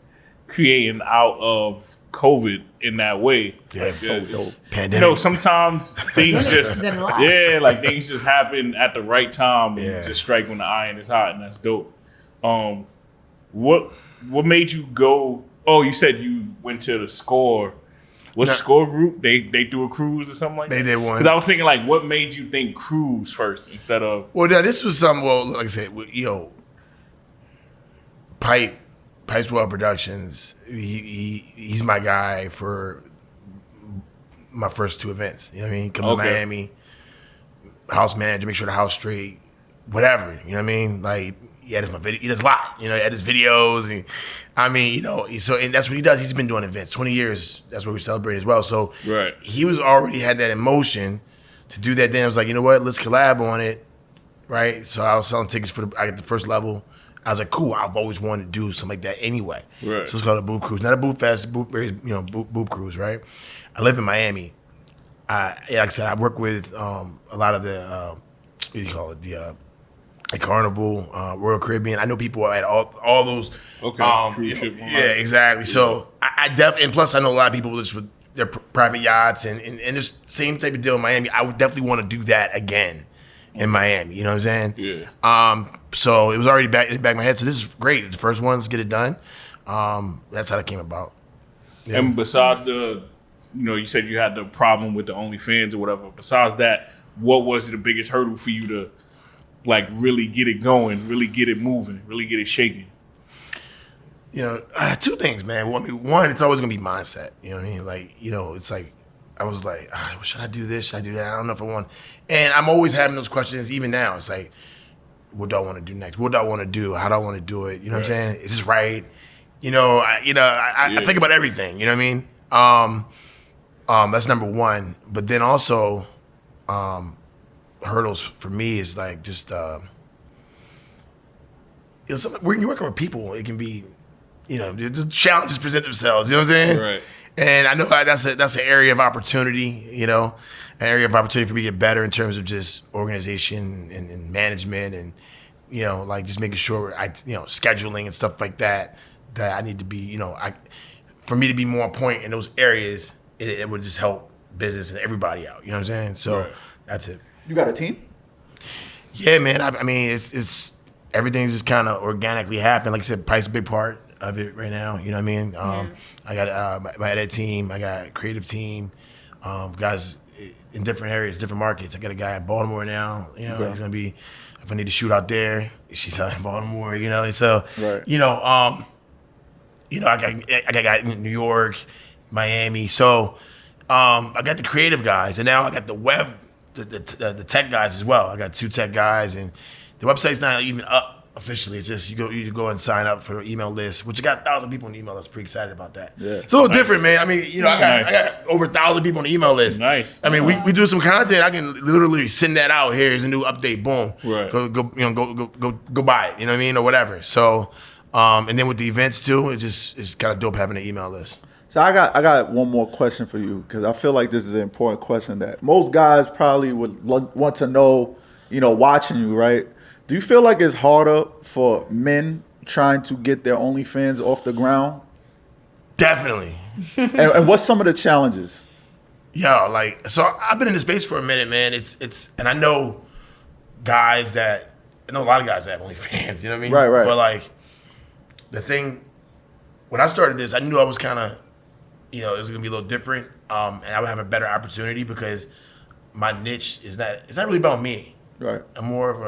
creating out of COVID in that way. Yeah, like, so dope. Pandemic. Sometimes things just things just happen at the right time and just strike when the iron is hot, and that's dope. what made you go? Oh, you said you went to the Score. What's No. Score Group? They do a cruise or something like that? They did one. Because I was thinking, like, what made you think cruise first instead of... Well, yeah, this was something. Well, like I said, you know, Pipe's Well Productions. He's my guy for my first 2 events. You know what I mean? Come to Miami, house manager, make sure the house straight, whatever. You know what I mean? Like, he does my video. He does a lot. You know, he had his videos. And, I mean, you know, and that's what he does. He's been doing events 20 years. That's what we celebrate as well. So he was already had that emotion to do that. Then I was like, you know what? Let's collab on it, right? So I was selling tickets for I got the first level. I was like, cool. I've always wanted to do something like that anyway. Right. So it's called a Boob Cruise, not a Boob Fest, Boob Cruise, right? I live in Miami. Like I said, I work with a lot of the what do you call it? The Carnival, Royal Caribbean. I know people at all those. Cruise ship. Yeah, exactly. So I definitely, and plus I know a lot of people just with their private yachts and this same type of deal in Miami. I would definitely want to do that again in Miami. You know what I'm saying? Yeah. So it was already back in the back of my head. So this is great. The first one, let's get it done. That's how that came about. Yeah. And besides the, you said you had the problem with the OnlyFans or whatever. Besides that, what was the biggest hurdle for you to, like, really get it going, really get it moving, really get it shaking? You know, 2 things, man. One, it's always gonna be mindset. You know what I mean? Like, it's like I was like, should I do this? Should I do that? I don't know if I want. And I'm always having those questions. Even now, it's like, what do I want to do next? What do I want to do? How do I want to do it? You know what I'm saying? Is this right? I think about everything. You know what I mean? That's number one. But then also, hurdles for me is like just when you're working with people, it can be, just challenges present themselves. You know what I'm saying? Right. And I know that's an area of opportunity. An area of opportunity for me to get better in terms of just organization and management and like just making sure scheduling and stuff like that I need to be for me to be more on point in those areas. It would just help business and everybody out. You know what I'm saying? So that's it. You got a team? Yeah, man. I mean, it's everything's just kind of organically happened. Like I said, Pipe's a big part of it right now. You know what I mean? I got my edit team. I got a creative team. Guys in different areas, different markets. I got a guy in Baltimore now. He's gonna be. If I need to shoot out there, she's out in Baltimore. So I got a guy in New York, Miami. So I got the creative guys, and now I got the web. The tech guys as well. I got 2 tech guys, and the website's not even up officially. It's just you go and sign up for the email list, which I got 1,000 people on the email. That's pretty excited about that. Yeah. It's a little different, man. I mean, I got over 1,000 people on the email list. Nice. I mean, we do some content. I can literally send that out. Here's a new update. Boom. Right. Go buy it. You know what I mean, or whatever. So, and then with the events too, it's kind of dope having an email list. So I got one more question for you, because I feel like this is an important question that most guys probably would want to know, watching you, right? Do you feel like it's harder for men trying to get their OnlyFans off the ground? Definitely. and what's some of the challenges? Yo, so I've been in this space for a minute, man. It's and I know guys I know a lot of guys that have OnlyFans, you know what I mean? Right. But the thing, when I started this, I knew I was kind of, it was gonna be a little different, and I would have a better opportunity because my niche it's not really about me. Right. I'm more of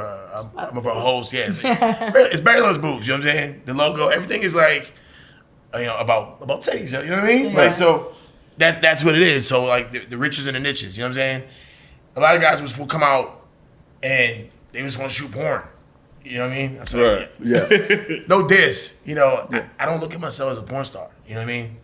a host. Yeah, it's Barry Loves Boobs. You know what I'm saying? The logo, everything is like, about titties. You know what I mean? Yeah. So that's what it is. So the riches and the niches. You know what I'm saying? A lot of guys will come out and they just want to shoot porn. You know what I mean? I'm sorry. Right. Yeah. No diss. I don't look at myself as a porn star. You know what I mean?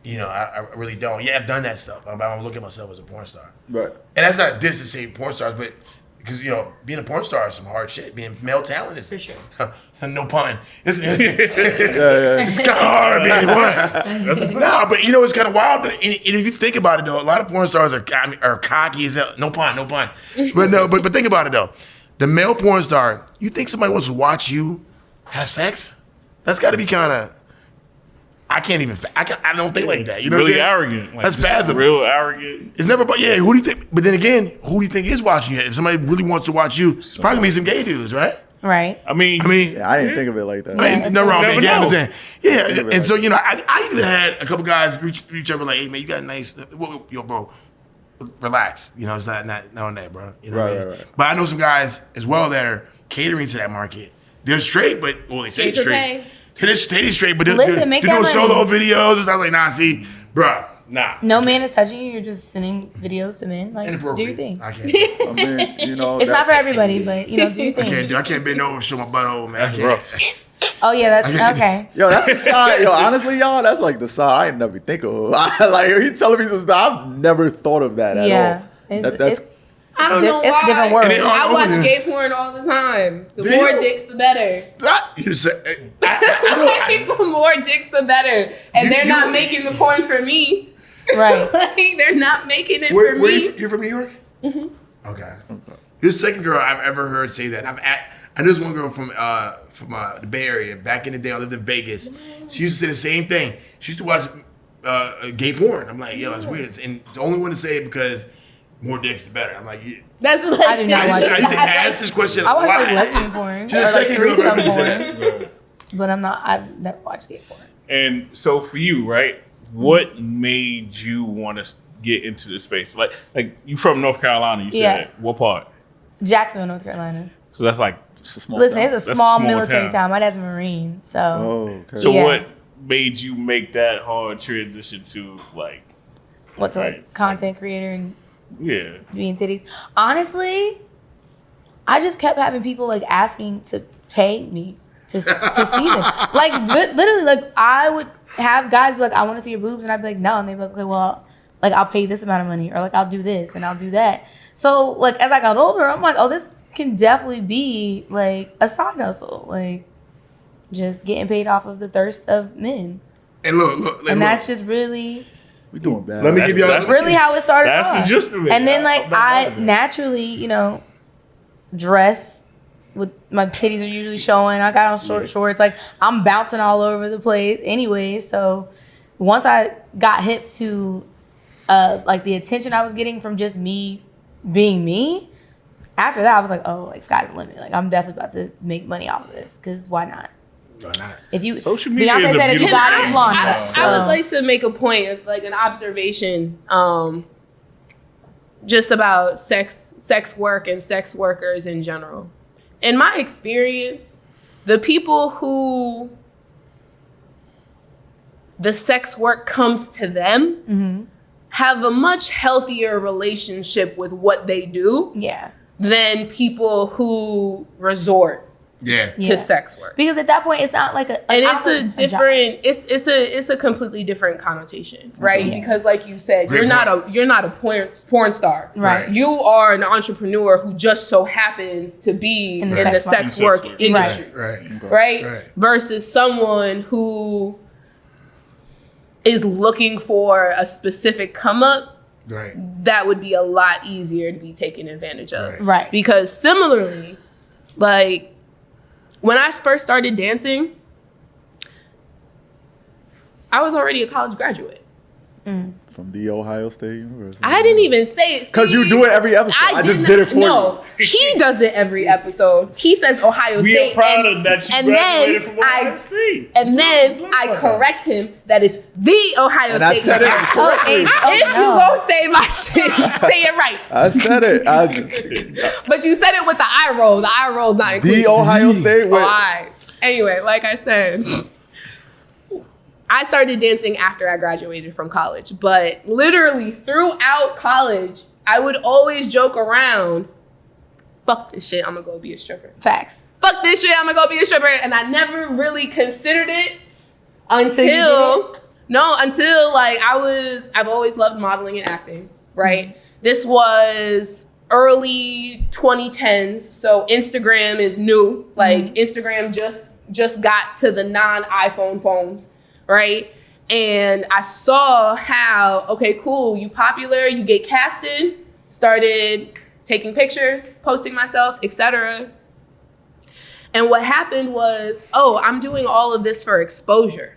I really don't. Yeah, I've done that stuff, but I don't look at myself as a porn star. Right. And that's not diss to say porn stars, but because being a porn star is some hard shit. Being male talent is For sure. no pun. It's kind of hard being porn. But it's kind of wild. And if you think about it though, a lot of porn stars are cocky as hell. No pun. But think about it though. The male porn star, you think somebody wants to watch you have sex? That's got to be kind of. I don't think like that. You know really what I'm saying? arrogant. That's bad. Real arrogant. It's never about, who do you think? But then again, who do you think is watching you? If somebody really wants to watch you, it's probably gonna be some gay dudes, right? Right. I mean, Yeah, I didn't think of it like that. I mean, no wrong. never Yeah, I'm know. saying. Yeah, and so I even had a couple guys reach over like, "Hey man, you got a nice, yo, bro, relax. You know, it's not on that, bro. You know what I mean? Right. But I know some guys as well that are catering to that market. They're straight, but they say Pay for straight. pay. They're straight, but they're Listen, make doing that money. solo videos. And stuff like, nah, see, bro, nah. No man is touching you. You're just sending videos to men. Like, do your Inappropriate. thing. I can't. I mean, you know, It's not for everybody, but, you know, do your thing. I can't bend over and show my butthole, man. I can't. rough. Oh, yeah, that's okay. Yo, that's the side. Yo, honestly, y'all, that's like the side I ain't never think of. Like, you telling me some stuff, I've never thought of that at Yeah. all. It's, That's I don't know it's why. a different word. And it- I watch Yeah. gay porn all the time. The Do more you? dicks, the better. You said, I The more dicks, the better. And they're not You- making the porn for me. Right. Like, they're not making it Where for me. you're from New York? Mm-hmm. Okay. You're the second girl I've ever heard say that. I know this one girl from the Bay Area. Back in the day, I lived in Vegas. She used to say the same thing. She used to watch gay porn. I'm like, yo, that's weird. And the only one to say it because more dicks, the better. I'm like, yeah. That's like, I do not watch I used to ask this question. I watch why? like lesbian porn. She's the Or like second girl I've threesome ever said porn. that. But I've never watched gay porn. And so for you, right? What made you want to get into the space? Like you from North Carolina? You said Yeah. what part? Jacksonville, North Carolina. So that's like. it's a small Listen, town. it's a That's a small small military town. town. My dad's a Marine, so Oh, okay. So Yeah. what made you make that hard transition to like? what's like Right. content creator and Yeah. being titties. Honestly, I just kept having people like asking to pay me to see them. Like literally, like I would have guys be like, "I want to see your boobs," and I'd be like, "No," and they'd be like, "Okay, well, like I'll pay you this amount of money," or like I'll do this and I'll do that. So like as I got older, I'm like, "Oh, this can definitely be like a side hustle, like just getting paid off of the thirst of men." And look. And that's just really We doing bad. Let me That's- give y'all. that's- really how it started That's the off. gist of it. And then like I'm not I mad at that. naturally, you know, dress with my titties are usually showing. I got on short shorts. Like I'm bouncing all over the place anyway. So once I got hip to like the attention I was getting from just me being me, after that I was like, oh, like sky's the limit. Like I'm definitely about to make money off of this because why not? Why not? If you Social media Beyonce is a said if you beautiful got it, thing. flaunt I it. would So- like to make a point, like an observation, just about sex work and sex workers in general. In my experience, the people who the sex work comes to them have a much healthier relationship with what they do Yeah. than people who resort Yeah. Yeah. to sex work. Because at that point it's not like a And like, it's I a thought different it's a completely different connotation, right? Yeah. Because like you said, Great you're not a porn star. Right. You are an entrepreneur who just so happens to be in the sex sex market. work Right. industry. Right. Right? Right. Versus someone who is looking for a specific come up, Right. that would be a lot easier to be taken advantage of. Right. Right. Because similarly, like when I first started dancing, I was already a college graduate. From the Ohio State University. I didn't even say it. Because you do it every episode. I just did it for No, he does it every episode. He says Ohio We State. are proud and, of that you and graduated then from Ohio State. And then I correct him that it's the Ohio And I State. said it University. correctly. If you no. gonna say my shit, say it right. I said it. But you said it with the eye roll. The eye roll not included. The Ohio State. All right. Anyway, like I said, I started dancing after I graduated from college, but literally throughout college, I would always joke around, fuck this shit, I'm gonna go be a stripper. Facts. Fuck this shit, I'm gonna go be a stripper. And I never really considered it So you until like I've always loved modeling and acting, right? This was early 2010s, so Instagram is new. Like Instagram just got to the non-iPhone phones, right? And I saw how, okay, cool, you popular, you get casted, started taking pictures, posting myself, etc. And what happened was, oh, I'm doing all of this for exposure,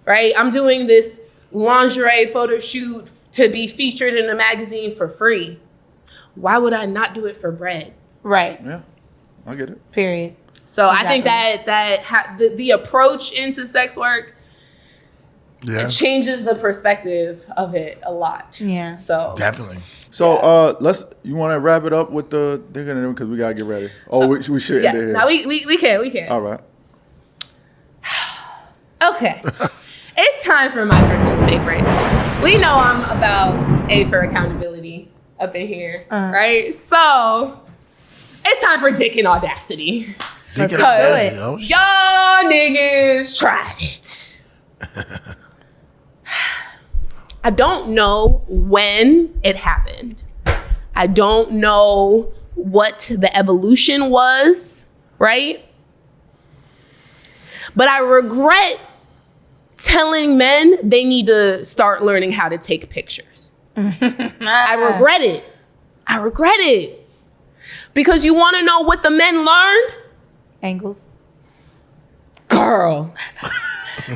right? I'm doing this lingerie photo shoot to be featured in a magazine for free. Why would I not do it for bread? Right. Yeah. I get it. Period. So I think Exactly. the approach into sex work Yeah, changes the perspective of it a lot. Yeah. So definitely. So you want to wrap it up with the because we gotta get ready. Oh, we should yeah, end it here. now we can. All right. Okay. It's time for my personal favorite. We know I'm about A for accountability up in here, right? So it's time for Dick and Audacity. Dick and Because Audacity, oh, shit. y'all niggas tried it. I don't know when it happened. I don't know what the evolution was, right? But I regret telling men they need to start learning how to take pictures. I regret it. I regret it. Because you want to know what the men learned? Angles. Girl.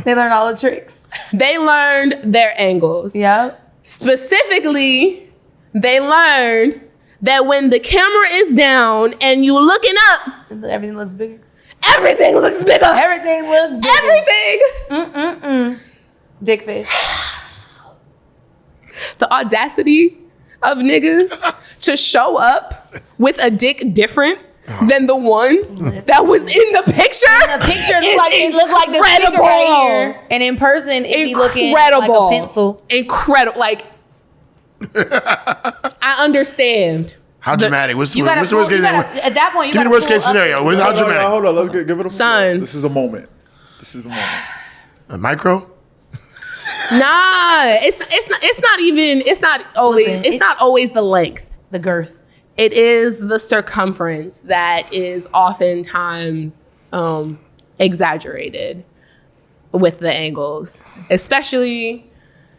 They learn all the tricks. They learned their angles. Yep. Specifically, they learned that when the camera is down and you looking up, Everything looks bigger. everything looks bigger. Everything looks bigger. Everything. Dick fish. The audacity of niggas to show up with a dick different than the one that was in the picture. The picture is looked like this finger incredible. right here, and in person it be looking like a pencil. Incredible. Like, I understand. How dramatic? What's the You gotta, worst case scenario? at that point, you Give me gotta the worst pull case up scenario. the- How dramatic? Hold on. Let's give it a Son. This is a moment. This is a moment. A micro? Nah, it's not even. It's not always. Listen, it's not always the length. the girth. It is the circumference that is oftentimes exaggerated with the angles, especially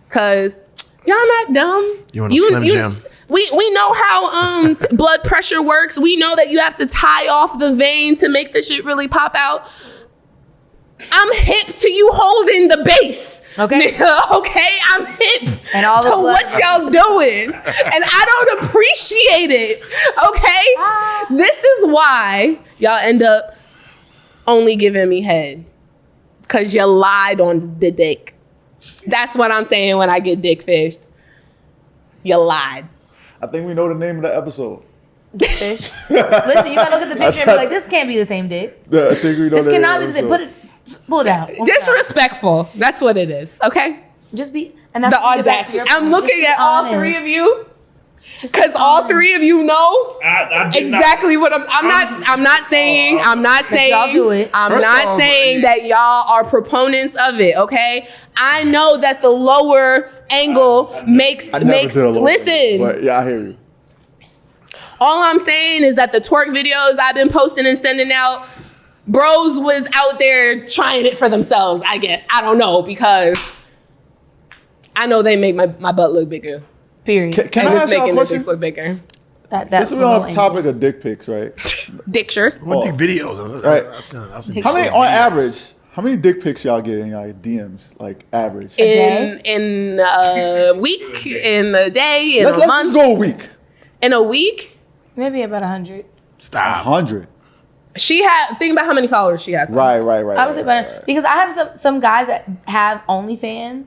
because y'all not dumb. You want a Slim Jim? We know how blood pressure works. We know that you have to tie off the vein to make the shit really pop out. I'm hip to you holding the base. Okay. Okay, I'm hip And all the to blood what y'all doing. And I don't appreciate it. Okay? This is why y'all end up only giving me head. Cause you lied on the dick. That's what I'm saying when I get dick fished. You lied. I think we know the name of the episode. Dick fish. Listen, you gotta look at the picture and be like, this can't be the same dick. I think we know This the name cannot of be the the same. episode. Pull it out. One more time. Disrespectful. That's what it is. Okay? Just be. And that's The when you get back to audacity. your I'm point. looking Just be at all honest. three of you. Just be Because all honest. three of you know I did exactly what I'm not saying y'all do it. I'm First not off, saying that y'all are proponents of it, okay? I know that the lower angle makes I never did a low listen. angle, but yeah, I hear you. All I'm saying is that the twerk videos I've been posting and sending out, bros was out there trying it for themselves, I guess. I don't know, because I know they make my butt look bigger. Period. Can And I it's ask y'all a making the dicks question? look bigger. That's Since we're on the topic of dick pics, right? Dictures. What Oh. dick videos? Right. I seen How many, videos. on average, how many dick pics y'all get in y'all DMs? Like average. In a week, in a day, in Let's a just month, go a week. in a week. Maybe about 100. Stop. 100. She had, think about how many followers she has. Right. I would say about because I have some guys that have OnlyFans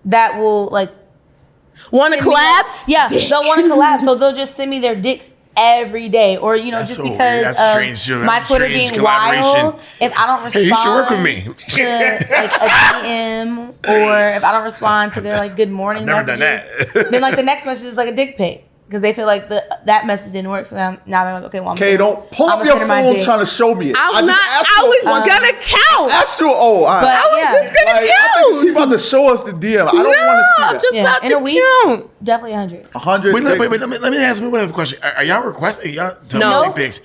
that will like Want to send me collab? their- yeah, Dick. they'll want to collab, so they'll just send me their dicks every day, or That's just so weird. because That's of strange, too. my That's Twitter strange being wild. collaboration. If I don't respond, Hey, you should work with me. to like a DM, or if I don't respond to their like good morning I've never messages, done that. then like the next message is like a dick pic because they feel like that message didn't work. So now they're like, okay, well, I'm Okay, don't pull up I'ma your send her my phone dick. trying to show me it. I just asked you a was question. gonna count. Asked you, oh, all right. But- I was yeah. just gonna Like, I think she count. about to show us the DM. I don't want to see I'm that. just Yeah, about in to a week. count. Definitely 100. 100. Wait, dick- let me ask me one other question. Are y'all requesting? Y'all tell No. me dick pics?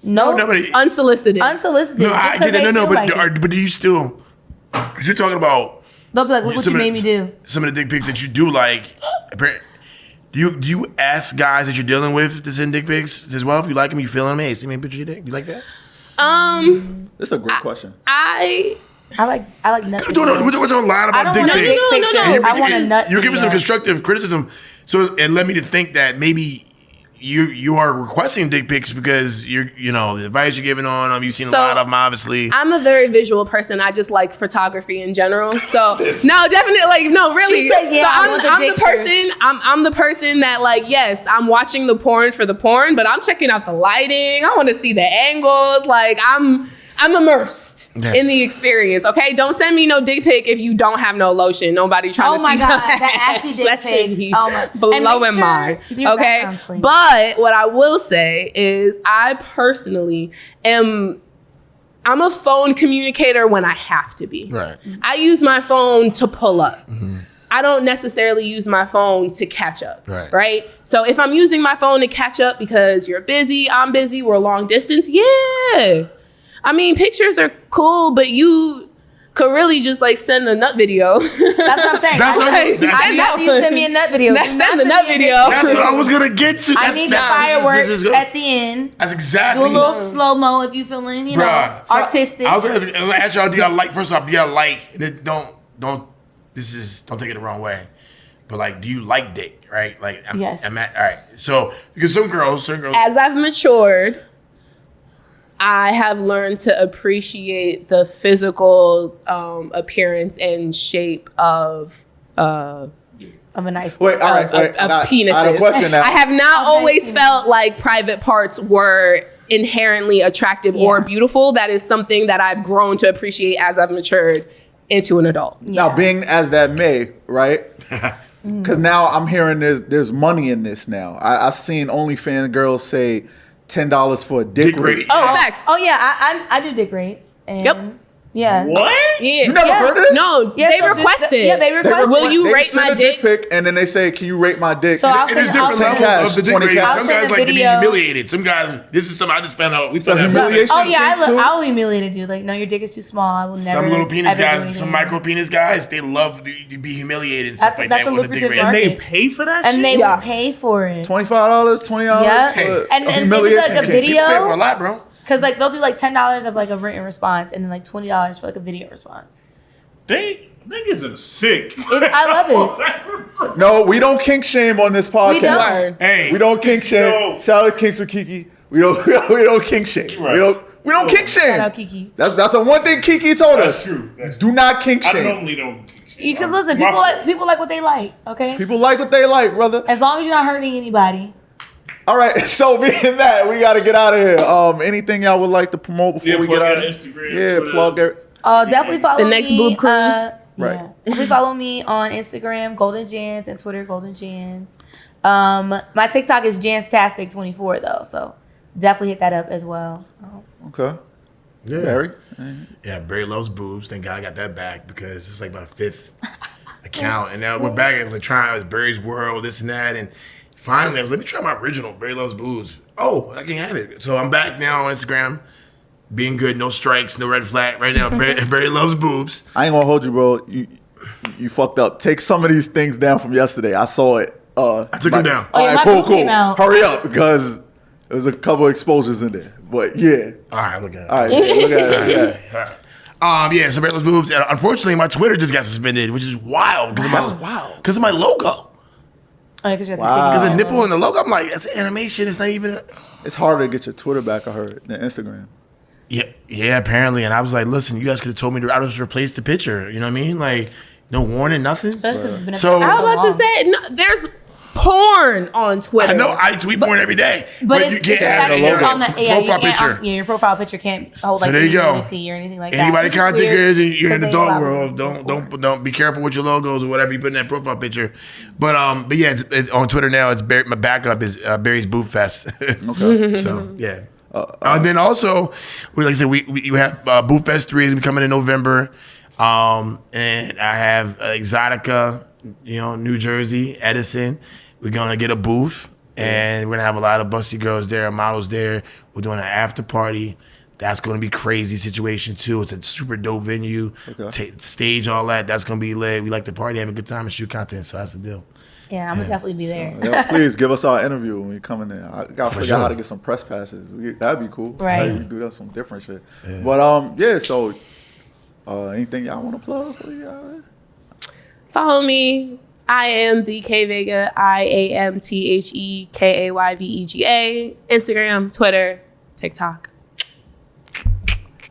No, but Unsolicited. unsolicited. no, I just 'cause get that. they No, feel but like it. but do you still? Because you're talking about They'll be like, look what you some of made the- me do. Some of the dick pics that you do like. Do you ask guys that you're dealing with to send dick pics as well? If you like them, you feel them. Hey, send me a picture of your dick. You like that? This is a great question. I I like nuts. We're doing a lot I about don't dick want a pics. dick picture. No. I want a nut. You're giving some video. constructive criticism, so it led me to think that maybe you are requesting dick pics because the advice you're giving on them. You've seen a lot of them, obviously. I'm a very visual person. I just like photography in general. So no, definitely, no, really. She said, yeah, so I'm the person. I'm the person that yes, I'm watching the porn for the porn, but I'm checking out the lighting. I want to see the angles. Like I'm immersed in the experience. Okay, don't send me no dick pic if you don't have no lotion. Nobody trying to see. Oh my God, that ashy dick pics. Oh my, blowing mine. Okay, but what I will say is, I personally I'm a phone communicator when I have to be. Right. I use my phone to pull up. Mm-hmm. I don't necessarily use my phone to catch up. Right. So if I'm using my phone to catch up because you're busy, I'm busy, we're long distance. Yeah. I mean, pictures are cool, but you could really just send a nut video. That's what I'm saying. After you send me a nut video. Send the nut video. That's what I was gonna get to. I need the fireworks at the end. That's exactly. Do a little slow mo if you feeling, artistic. I was gonna ask y'all, do y'all like? First off, do y'all like? Don't take it the wrong way, but do you like dick? Right? Yes. All right. So because certain girls. As I've matured, I have learned to appreciate the physical appearance and shape of a nice wait, all right, penises. I have a question now. I have not always felt like private parts were inherently attractive or beautiful. That is something that I've grown to appreciate as I've matured into an adult. Now, being as that may, right? Because now I'm hearing there's money in this now. I've seen OnlyFans girls say $10 for a dick rate. Oh, facts. Oh yeah, I do dick rates. And yep. Yeah. What? Yeah. You never heard of this? No, yeah, they requested. They requested. Will you they rate send my a dick? pic and then they say, "Can you rate my dick?" So I'll There's send different levels cash, of the dick 20 rating. cash. Some guys I'll like to be video. humiliated. Some guys, this is something I just found out. We So found out. humiliation. Oh yeah, thing, too? I'll humiliate a dude. No, your dick is too small. I will never. Some little penis ever do guys, anything. some micro penis guys, they love to be humiliated and That's stuff like a that. with the dick lucrative rating. And market. they pay for that And shit? they will pay for it. $25, $20. Yeah. for And a if it's humiliation. like a video, People pay for a lot, bro. because they'll do $10 of a written response and then $20 for a video response. Niggas are sick. I love it. No, we don't kink shame on this podcast. We don't. Hey, We don't kink shame. No. Shout out to Kinks with Kiki. We don't kink shame. Right. We don't kink shame. Shout out Kiki. That's the one thing Kiki told That's us. true. That's Do not kink I shame. normally don't. Because listen, My people like what they like. Okay. People like what they like, brother. As long as you're not hurting anybody. All right, so being that, we got to get out of here. Anything y'all would like to promote before we plug get out our of Instagram, here? Yeah, Twitter. plug it. Definitely follow The next me, boob cruise. Right. Yeah. Definitely follow me on Instagram, Golden Jans, and Twitter, Golden Jans. My TikTok is Janstastic24 though, so definitely hit that up as well. Okay. yeah. Barry? Yeah, Barry loves boobs. Thank God I got that back because it's my 5th account. And now we're back. I was trying, it was Barry's World, this and that. And finally, I was let me try my original, Barry loves boobs. Oh, I can have it. So I'm back now on Instagram. Being good, no strikes, no red flag. Right now, Barry loves boobs. I ain't gonna hold you, bro. You fucked up. Take some of these things down from yesterday. I saw it. I took them down. All right, my cool, boob came out. Hurry up because there's a couple exposures in there. But yeah. All right, look at it. All right, look at it. Yeah. All right. So Barry loves boobs. And unfortunately, my Twitter just got suspended, which is wild. That's wild. Because of my logo. Oh, because you Wow. Because a nipple in the logo, I'm like, that's animation. It's not even. It's harder to get your Twitter back, I heard, than Instagram. Yeah, apparently. And I was like, listen, you guys could have told me to I just replace the picture. You know what I mean? No warning, nothing. Especially 'cause it's been So- I was about to say, no, there's porn on Twitter. I know I tweet porn every day, But you it's can't have the it logo. on the profile picture. your profile picture can't hold So there you go. nudity or anything like Anybody that. content creators, you're in the dog world. world. Don't be careful with your logos or whatever you put in that profile picture. But yeah, it's on Twitter now. It's Barry, my backup is Barry's Boob Fest. Okay. So yeah. And then also, like I said, we have Boob Fest 3 is gonna be coming in November. And I have Exotica, New Jersey, Edison. We're gonna get a booth, and we're gonna have a lot of busty girls there, models there. We're doing an after party. That's gonna be crazy situation too. It's a super dope venue. Okay. Stage, all that. That's gonna be lit. We like to party, have a good time, and shoot content. So that's the deal. Yeah, I'm gonna definitely be there. Yeah, please give us our interview when we come in there. I gotta figure sure. out how to get some press passes. That'd be cool. Right. Like, you do that some different shit. Yeah. But yeah. So anything y'all want to plug? Follow me I am the K Vega, IAMTHEKAYVEGA. Instagram, Twitter, TikTok.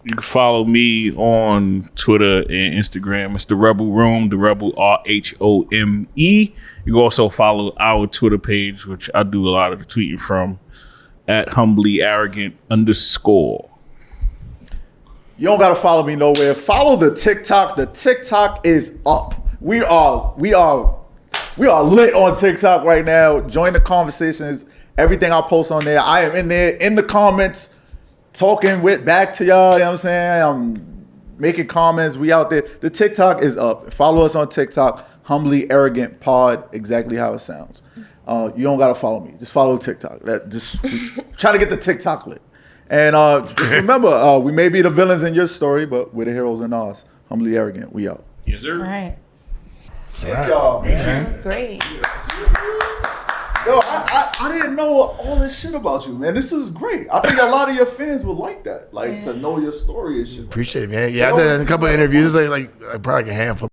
You can follow me on Twitter and Instagram. It's the Rebel Rhome, the Rebel RHOME. You can also follow our Twitter page, which I do a lot of the tweeting from, at Humbly Arrogant _. You don't gotta follow me nowhere. Follow the TikTok. The TikTok is up. We are lit on TikTok right now. Join the conversations. Everything I post on there, I am in there in the comments, talking back to y'all. You know what I'm saying? I'm making comments. We out there. The TikTok is up. Follow us on TikTok. Humbly Arrogant Pod. Exactly how it sounds. You don't gotta follow me. Just follow TikTok. Try to get the TikTok lit. And just remember, we may be the villains in your story, but we're the heroes in ours. Humbly Arrogant. We out. Yes, sir. All right. Thank y'all, man. That's great. Yo, I didn't know all this shit about you, man. This is great. I think a lot of your fans would like that, to know your story and shit. Appreciate it, man. Yeah, I did a couple of interviews, like probably like a handful.